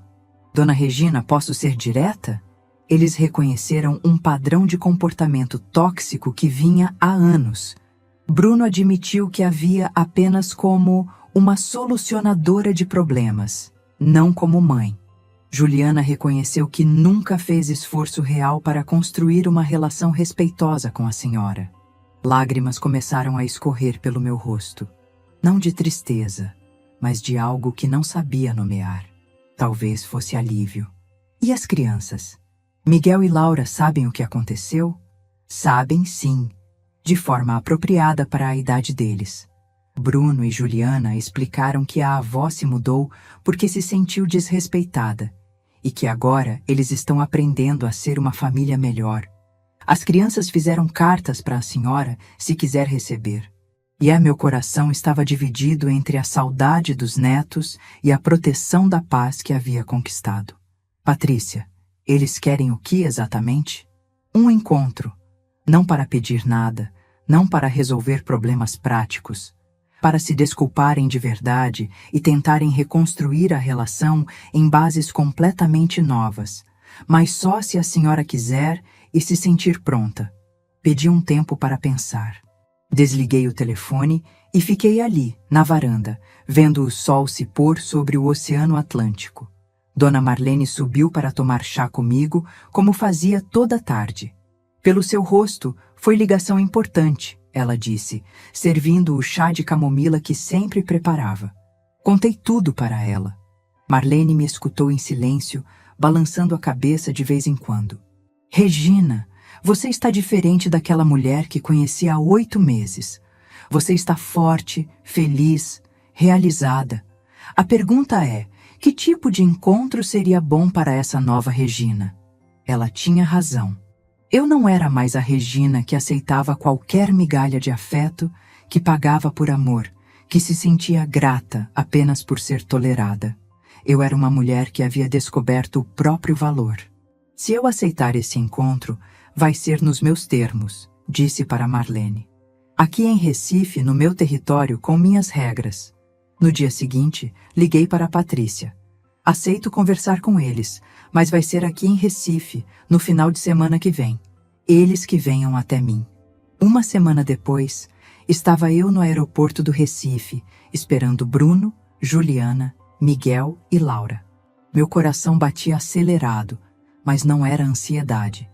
Dona Regina, posso ser direta? Eles reconheceram um padrão de comportamento tóxico que vinha há anos. Bruno admitiu que havia apenas como uma solucionadora de problemas, não como mãe. Juliana reconheceu que nunca fez esforço real para construir uma relação respeitosa com a senhora. Lágrimas começaram a escorrer pelo meu rosto. Não de tristeza, mas de algo que não sabia nomear. Talvez fosse alívio. E as crianças? Miguel e Laura sabem o que aconteceu? Sabem, sim, de forma apropriada para a idade deles. Bruno e Juliana explicaram que a avó se mudou porque se sentiu desrespeitada e que agora eles estão aprendendo a ser uma família melhor. As crianças fizeram cartas para a senhora se quiser receber. E meu coração estava dividido entre a saudade dos netos e a proteção da paz que havia conquistado. Patrícia, eles querem o que exatamente? Um encontro. Não para pedir nada, não para resolver problemas práticos, para se desculparem de verdade e tentarem reconstruir a relação em bases completamente novas, mas só se a senhora quiser e se sentir pronta. Pedi um tempo para pensar. Desliguei o telefone e fiquei ali, na varanda, vendo o sol se pôr sobre o Oceano Atlântico. Dona Marlene subiu para tomar chá comigo, como fazia toda tarde. Pelo seu rosto, foi ligação importante, ela disse, servindo o chá de camomila que sempre preparava. Contei tudo para ela. Marlene me escutou em silêncio, balançando a cabeça de vez em quando. Regina, você está diferente daquela mulher que conheci há 8 meses. Você está forte, feliz, realizada. A pergunta é, que tipo de encontro seria bom para essa nova Regina? Ela tinha razão. Eu não era mais a Regina que aceitava qualquer migalha de afeto, que pagava por amor, que se sentia grata apenas por ser tolerada. Eu era uma mulher que havia descoberto o próprio valor. Se eu aceitar esse encontro, Vai ser nos meus termos, disse para Marlene. Aqui em Recife, no meu território, com minhas regras. No dia seguinte, liguei para a Patrícia. Aceito conversar com eles, mas vai ser aqui em Recife, no final de semana que vem. Eles que venham até mim. Uma semana depois, estava eu no aeroporto do Recife, esperando Bruno, Juliana, Miguel e Laura. Meu coração batia acelerado, mas não era ansiedade.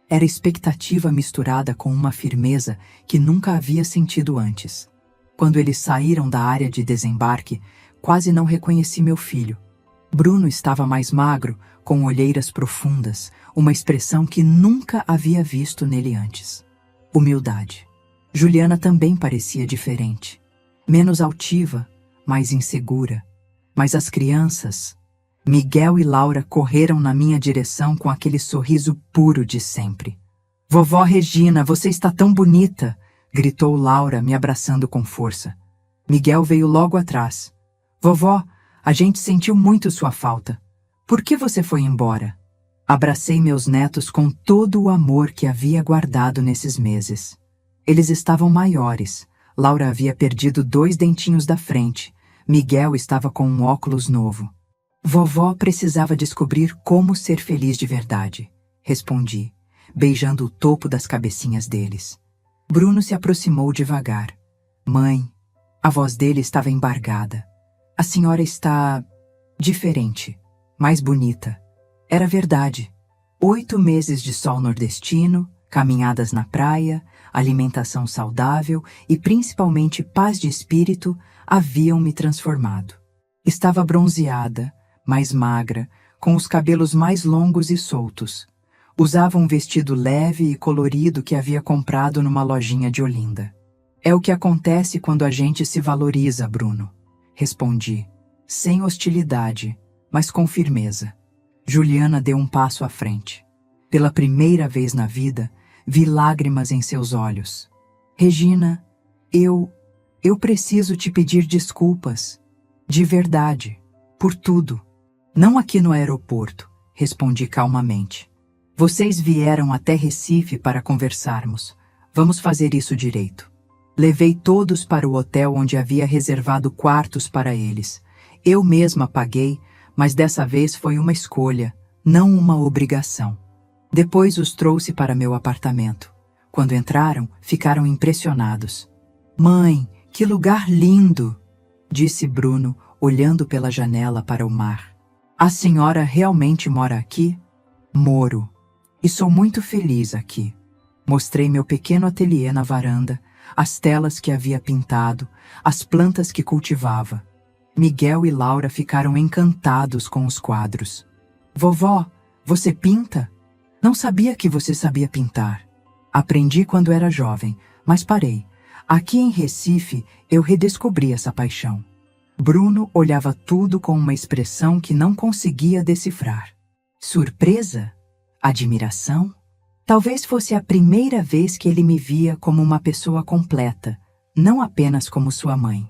Era expectativa misturada com uma firmeza que nunca havia sentido antes. Quando eles saíram da área de desembarque, quase não reconheci meu filho. Bruno estava mais magro, com olheiras profundas, uma expressão que nunca havia visto nele antes. Humildade. Juliana também parecia diferente. Menos altiva, mais insegura. Mas as crianças... Miguel e Laura correram na minha direção com aquele sorriso puro de sempre. "Vovó Regina, você está tão bonita!" gritou Laura, me abraçando com força. Miguel veio logo atrás. "Vovó, a gente sentiu muito sua falta. Por que você foi embora?" Abracei meus netos com todo o amor que havia guardado nesses meses. Eles estavam maiores. Laura havia perdido 2 dentinhos da frente. Miguel estava com um óculos novo. "Vovó precisava descobrir como ser feliz de verdade", respondi, beijando o topo das cabecinhas deles. Bruno se aproximou devagar. "Mãe", a voz dele estava embargada. "A senhora está... diferente, mais bonita." Era verdade. 8 meses de sol nordestino, caminhadas na praia, alimentação saudável e principalmente paz de espírito haviam me transformado. Estava bronzeada, mais magra, com os cabelos mais longos e soltos. Usava um vestido leve e colorido que havia comprado numa lojinha de Olinda. "É o que acontece quando a gente se valoriza, Bruno", respondi, sem hostilidade, mas com firmeza. Juliana deu um passo à frente. Pela primeira vez na vida, vi lágrimas em seus olhos. "Regina, eu preciso te pedir desculpas. De verdade. Por tudo." "Não aqui no aeroporto", respondi calmamente. "Vocês vieram até Recife para conversarmos. Vamos fazer isso direito." Levei todos para o hotel onde havia reservado quartos para eles. Eu mesma paguei, mas dessa vez foi uma escolha, não uma obrigação. Depois os trouxe para meu apartamento. Quando entraram, ficaram impressionados. "Mãe, que lugar lindo!" disse Bruno, olhando pela janela para o mar. "A senhora realmente mora aqui?" "Moro. E sou muito feliz aqui." Mostrei meu pequeno ateliê na varanda, as telas que havia pintado, as plantas que cultivava. Miguel e Laura ficaram encantados com os quadros. "Vovó, você pinta? Não sabia que você sabia pintar." "Aprendi quando era jovem, mas parei. Aqui em Recife, eu redescobri essa paixão." Bruno olhava tudo com uma expressão que não conseguia decifrar. Surpresa? Admiração? Talvez fosse a primeira vez que ele me via como uma pessoa completa, não apenas como sua mãe.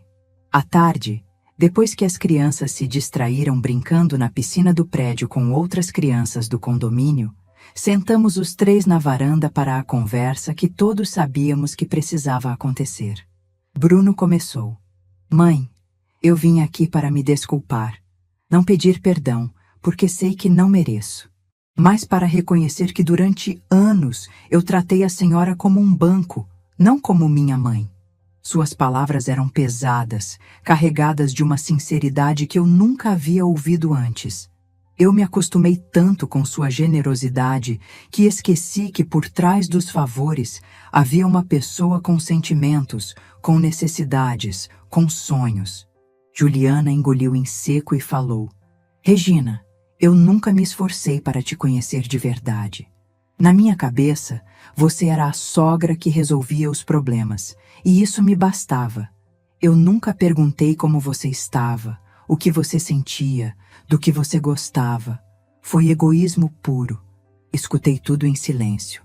À tarde, depois que as crianças se distraíram brincando na piscina do prédio com outras crianças do condomínio, sentamos os 3 na varanda para a conversa que todos sabíamos que precisava acontecer. Bruno começou. "Mãe, eu vim aqui para me desculpar. Não pedir perdão, porque sei que não mereço. Mas para reconhecer que durante anos eu tratei a senhora como um banco, não como minha mãe." Suas palavras eram pesadas, carregadas de uma sinceridade que eu nunca havia ouvido antes. Eu me acostumei tanto com sua generosidade que esqueci que por trás dos favores havia uma pessoa com sentimentos, com necessidades, com sonhos. Juliana engoliu em seco e falou: "Regina, eu nunca me esforcei para te conhecer de verdade. Na minha cabeça, você era a sogra que resolvia os problemas, e isso me bastava. Eu nunca perguntei como você estava, o que você sentia, do que você gostava. Foi egoísmo puro. Escutei tudo em silêncio.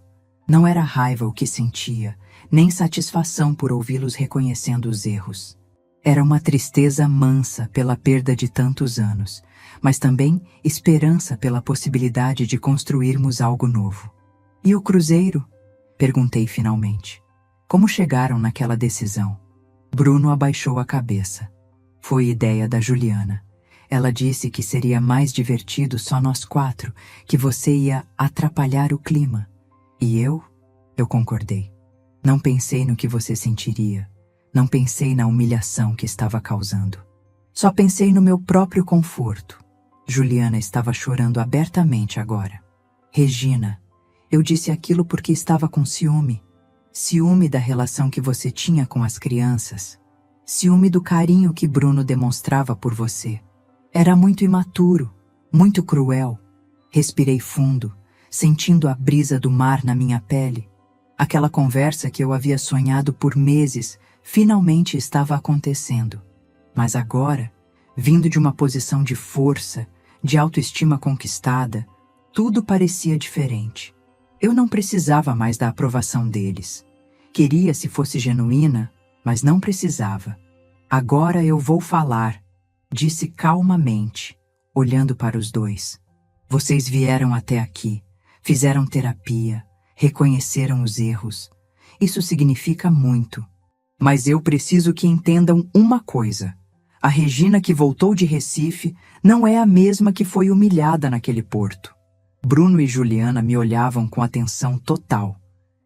Não era raiva o que sentia, nem satisfação por ouvi-los reconhecendo os erros. Era uma tristeza mansa pela perda de tantos anos, mas também esperança pela possibilidade de construirmos algo novo. E o cruzeiro? Perguntei finalmente. Como chegaram naquela decisão? Bruno abaixou a cabeça. Foi ideia da Juliana. Ela disse que seria mais divertido só nós 4, que você ia atrapalhar o clima. E eu concordei. Não pensei no que você sentiria. Não pensei na humilhação que estava causando. Só pensei no meu próprio conforto. Juliana estava chorando abertamente agora. Regina, eu disse aquilo porque estava com ciúme. Ciúme da relação que você tinha com as crianças. Ciúme do carinho que Bruno demonstrava por você. Era muito imaturo, muito cruel. Respirei fundo, sentindo a brisa do mar na minha pele. Aquela conversa que eu havia sonhado por meses finalmente estava acontecendo. Mas agora, vindo de uma posição de força, de autoestima conquistada, tudo parecia diferente. Eu não precisava mais da aprovação deles. Queria se fosse genuína, mas não precisava. Agora eu vou falar, disse calmamente, olhando para os dois. Vocês vieram até aqui, fizeram terapia, reconheceram os erros. Isso significa muito. Mas eu preciso que entendam uma coisa. A Regina que voltou de Recife não é a mesma que foi humilhada naquele porto. Bruno e Juliana me olhavam com atenção total.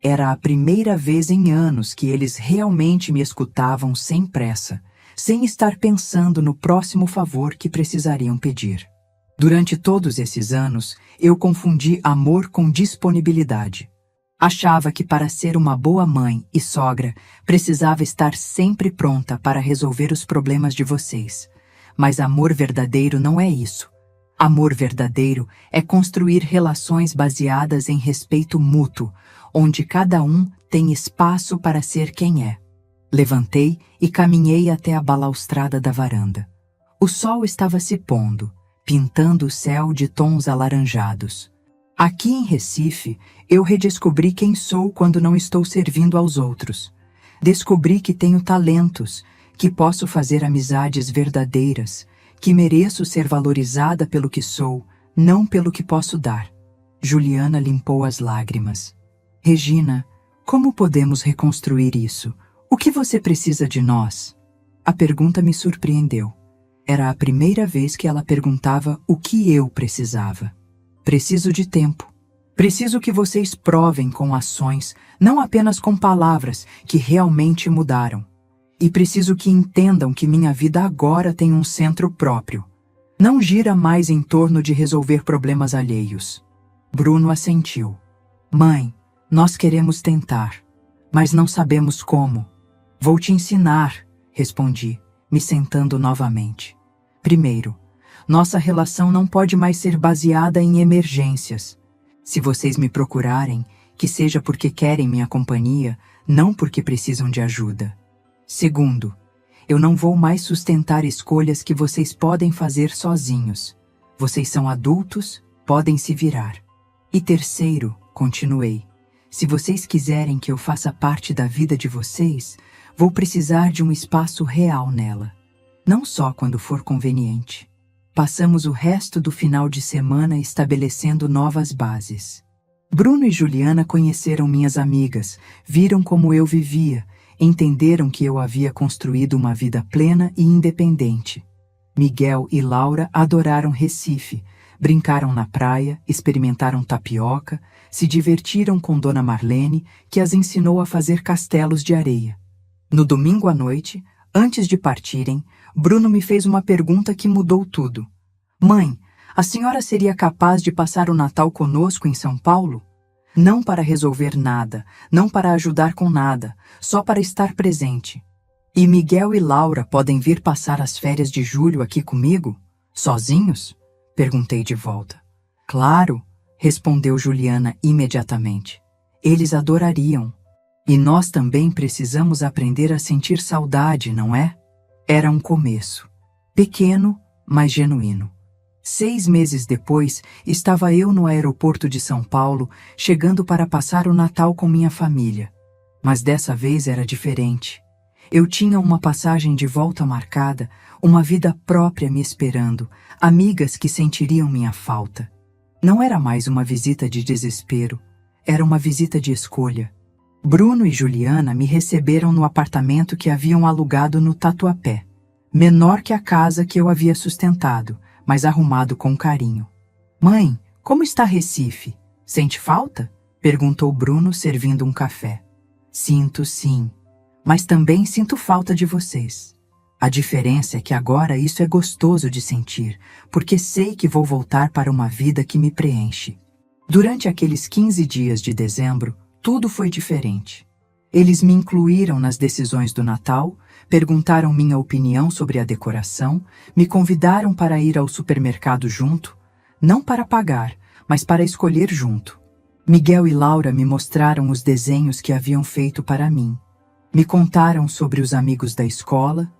Era a primeira vez em anos que eles realmente me escutavam sem pressa, sem estar pensando no próximo favor que precisariam pedir. Durante todos esses anos, eu confundi amor com disponibilidade. Achava que para ser uma boa mãe e sogra, precisava estar sempre pronta para resolver os problemas de vocês. Mas amor verdadeiro não é isso. Amor verdadeiro é construir relações baseadas em respeito mútuo, onde cada um tem espaço para ser quem é. Levantei e caminhei até a balaustrada da varanda. O sol estava se pondo, pintando o céu de tons alaranjados. Aqui em Recife, eu redescobri quem sou quando não estou servindo aos outros. Descobri que tenho talentos, que posso fazer amizades verdadeiras, que mereço ser valorizada pelo que sou, não pelo que posso dar. Juliana limpou as lágrimas. Regina, como podemos reconstruir isso? O que você precisa de nós? A pergunta me surpreendeu. Era a primeira vez que ela perguntava o que eu precisava. Preciso de tempo. Preciso que vocês provem com ações, não apenas com palavras, que realmente mudaram. E preciso que entendam que minha vida agora tem um centro próprio. Não gira mais em torno de resolver problemas alheios. Bruno assentiu. Mãe, nós queremos tentar, mas não sabemos como. Vou te ensinar, respondi, me sentando novamente. Primeiro, nossa relação não pode mais ser baseada em emergências. Se vocês me procurarem, que seja porque querem minha companhia, não porque precisam de ajuda. Segundo, eu não vou mais sustentar escolhas que vocês podem fazer sozinhos. Vocês são adultos, podem se virar. E terceiro, continuei, se vocês quiserem que eu faça parte da vida de vocês, vou precisar de um espaço real nela. Não só quando for conveniente. Passamos o resto do final de semana estabelecendo novas bases. Bruno e Juliana conheceram minhas amigas, viram como eu vivia, entenderam que eu havia construído uma vida plena e independente. Miguel e Laura adoraram Recife, brincaram na praia, experimentaram tapioca, se divertiram com Dona Marlene, que as ensinou a fazer castelos de areia. No domingo à noite, antes de partirem, Bruno me fez uma pergunta que mudou tudo. Mãe, a senhora seria capaz de passar o Natal conosco em São Paulo? Não para resolver nada, não para ajudar com nada, só para estar presente. E Miguel e Laura podem vir passar as férias de julho aqui comigo? Sozinhos? Perguntei de volta. Claro, respondeu Juliana imediatamente. Eles adorariam. E nós também precisamos aprender a sentir saudade, não é? Era um começo. Pequeno, mas genuíno. 6 meses depois, estava eu no aeroporto de São Paulo, chegando para passar o Natal com minha família. Mas dessa vez era diferente. Eu tinha uma passagem de volta marcada, uma vida própria me esperando, amigas que sentiriam minha falta. Não era mais uma visita de desespero. Era uma visita de escolha. Bruno e Juliana me receberam no apartamento que haviam alugado no Tatuapé, menor que a casa que eu havia sustentado, mas arrumado com carinho. Mãe, como está Recife? Sente falta? Perguntou Bruno, servindo um café. Sinto, sim, mas também sinto falta de vocês. A diferença é que agora isso é gostoso de sentir, porque sei que vou voltar para uma vida que me preenche. Durante aqueles 15 dias de dezembro, tudo foi diferente. Eles me incluíram nas decisões do Natal, perguntaram minha opinião sobre a decoração, me convidaram para ir ao supermercado junto, não para pagar, mas para escolher junto. Miguel e Laura me mostraram os desenhos que haviam feito para mim. Me contaram sobre os amigos da escola,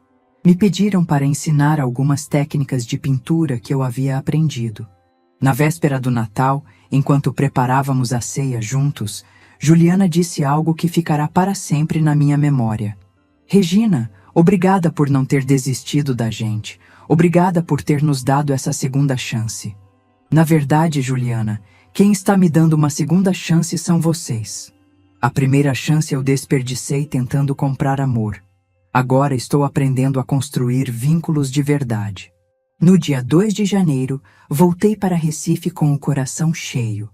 me pediram para ensinar algumas técnicas de pintura que eu havia aprendido. Na véspera do Natal, enquanto preparávamos a ceia juntos, Juliana disse algo que ficará para sempre na minha memória. Regina, obrigada por não ter desistido da gente. Obrigada por ter nos dado essa segunda chance. Na verdade, Juliana, quem está me dando uma segunda chance são vocês. A primeira chance eu desperdicei tentando comprar amor. Agora estou aprendendo a construir vínculos de verdade. No dia 2 de janeiro, voltei para Recife com o coração cheio.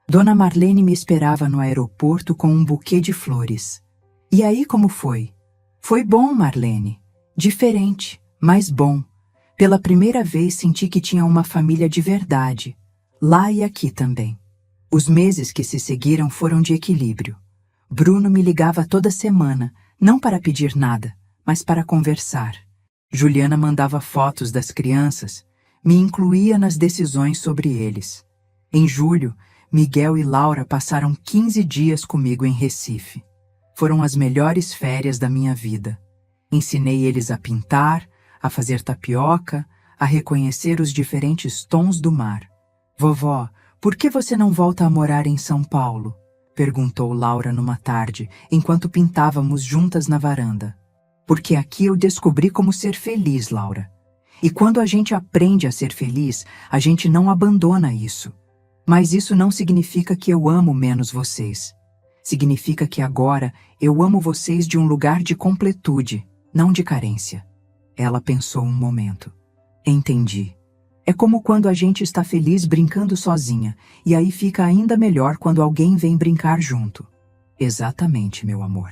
Dona Marlene me esperava no aeroporto com um buquê de flores. E aí como foi? Foi bom, Marlene. Diferente, mas bom. Pela primeira vez senti que tinha uma família de verdade. Lá e aqui também. Os meses que se seguiram foram de equilíbrio. Bruno me ligava toda semana, não para pedir nada, mas para conversar. Juliana mandava fotos das crianças, me incluía nas decisões sobre eles. Em julho, Miguel e Laura passaram 15 dias comigo em Recife. Foram as melhores férias da minha vida. Ensinei eles a pintar, a fazer tapioca, a reconhecer os diferentes tons do mar. Vovó, por que você não volta a morar em São Paulo? Perguntou Laura numa tarde, enquanto pintávamos juntas na varanda. Porque aqui eu descobri como ser feliz, Laura. E quando a gente aprende a ser feliz, a gente não abandona isso. Mas isso não significa que eu amo menos vocês. Significa que agora eu amo vocês de um lugar de completude, não de carência. Ela pensou um momento. Entendi. É como quando a gente está feliz brincando sozinha, e aí fica ainda melhor quando alguém vem brincar junto. Exatamente, meu amor.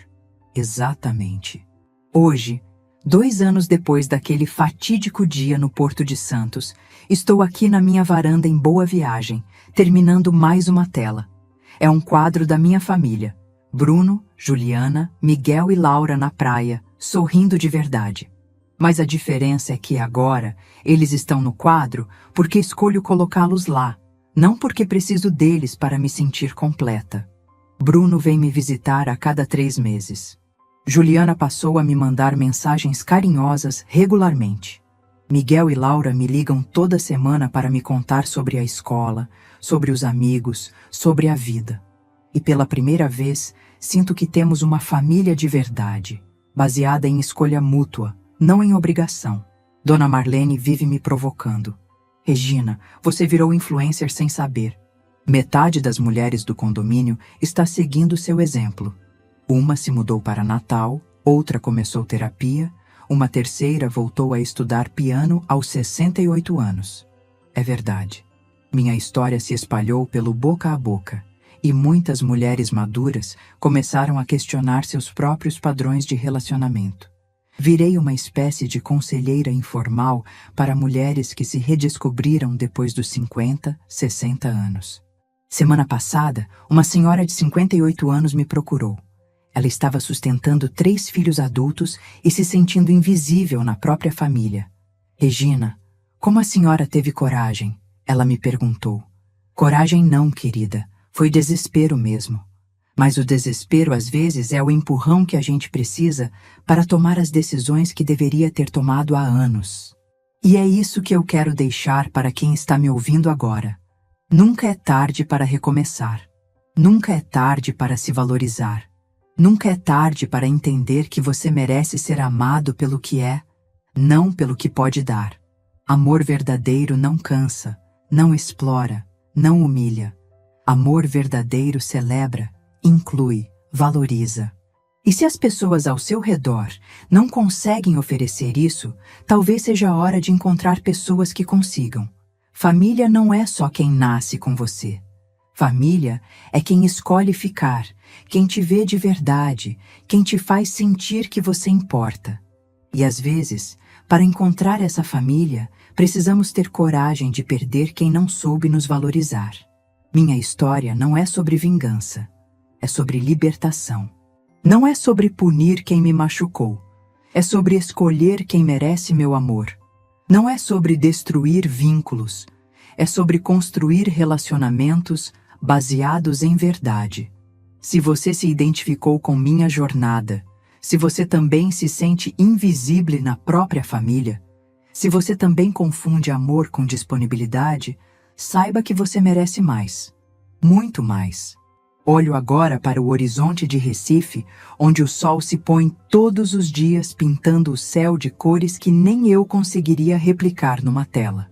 Exatamente. Hoje, 2 anos depois daquele fatídico dia no Porto de Santos, estou aqui na minha varanda em Boa Viagem, terminando mais uma tela. É um quadro da minha família. Bruno, Juliana, Miguel e Laura na praia, sorrindo de verdade. Mas a diferença é que agora eles estão no quadro porque escolho colocá-los lá, não porque preciso deles para me sentir completa. Bruno vem me visitar a cada 3 meses. Juliana passou a me mandar mensagens carinhosas regularmente. Miguel e Laura me ligam toda semana para me contar sobre a escola, sobre os amigos, sobre a vida. E pela primeira vez, sinto que temos uma família de verdade, baseada em escolha mútua, não em obrigação. Dona Marlene vive me provocando. Regina, você virou influencer sem saber. Metade das mulheres do condomínio está seguindo seu exemplo. Uma se mudou para Natal, outra começou terapia, uma terceira voltou a estudar piano aos 68 anos. É verdade. Minha história se espalhou pelo boca a boca, e muitas mulheres maduras começaram a questionar seus próprios padrões de relacionamento. Virei uma espécie de conselheira informal para mulheres que se redescobriram depois dos 50, 60 anos. Semana passada, uma senhora de 58 anos me procurou. Ela estava sustentando 3 filhos adultos e se sentindo invisível na própria família. Regina, como a senhora teve coragem? Ela me perguntou. Coragem não, querida. Foi desespero mesmo. Mas o desespero às vezes é o empurrão que a gente precisa para tomar as decisões que deveria ter tomado há anos. E é isso que eu quero deixar para quem está me ouvindo agora. Nunca é tarde para recomeçar. Nunca é tarde para se valorizar. Nunca é tarde para entender que você merece ser amado pelo que é, não pelo que pode dar. Amor verdadeiro não cansa, não explora, não humilha. Amor verdadeiro celebra, inclui, valoriza. E se as pessoas ao seu redor não conseguem oferecer isso, talvez seja a hora de encontrar pessoas que consigam. Família não é só quem nasce com você. Família é quem escolhe ficar, quem te vê de verdade, quem te faz sentir que você importa. E às vezes, para encontrar essa família, precisamos ter coragem de perder quem não soube nos valorizar. Minha história não é sobre vingança, é sobre libertação. Não é sobre punir quem me machucou, é sobre escolher quem merece meu amor. Não é sobre destruir vínculos, é sobre construir relacionamentos baseados em verdade. Se você se identificou com minha jornada, se você também se sente invisível na própria família, se você também confunde amor com disponibilidade, saiba que você merece mais, muito mais. Olho agora para o horizonte de Recife, onde o sol se põe todos os dias pintando o céu de cores que nem eu conseguiria replicar numa tela.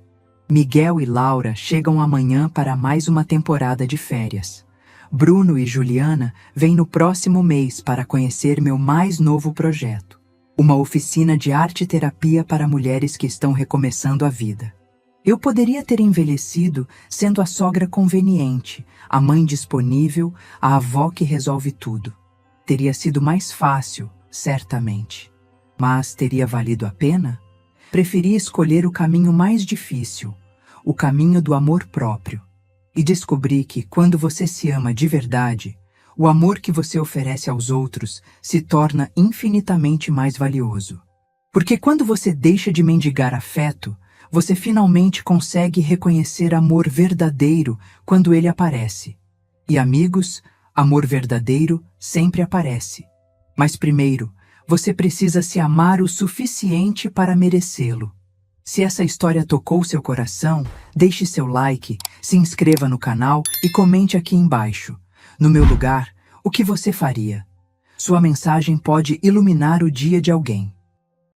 Miguel e Laura chegam amanhã para mais uma temporada de férias. Bruno e Juliana vêm no próximo mês para conhecer meu mais novo projeto, uma oficina de arte-terapia para mulheres que estão recomeçando a vida. Eu poderia ter envelhecido sendo a sogra conveniente, a mãe disponível, a avó que resolve tudo. Teria sido mais fácil, certamente. Mas teria valido a pena? Preferi escolher o caminho mais difícil, o caminho do amor próprio. E descobri que, quando você se ama de verdade, o amor que você oferece aos outros se torna infinitamente mais valioso. Porque quando você deixa de mendigar afeto, você finalmente consegue reconhecer amor verdadeiro quando ele aparece. E amigos, amor verdadeiro sempre aparece. Mas primeiro, você precisa se amar o suficiente para merecê-lo. Se essa história tocou seu coração, deixe seu like, se inscreva no canal e comente aqui embaixo. No meu lugar, o que você faria? Sua mensagem pode iluminar o dia de alguém.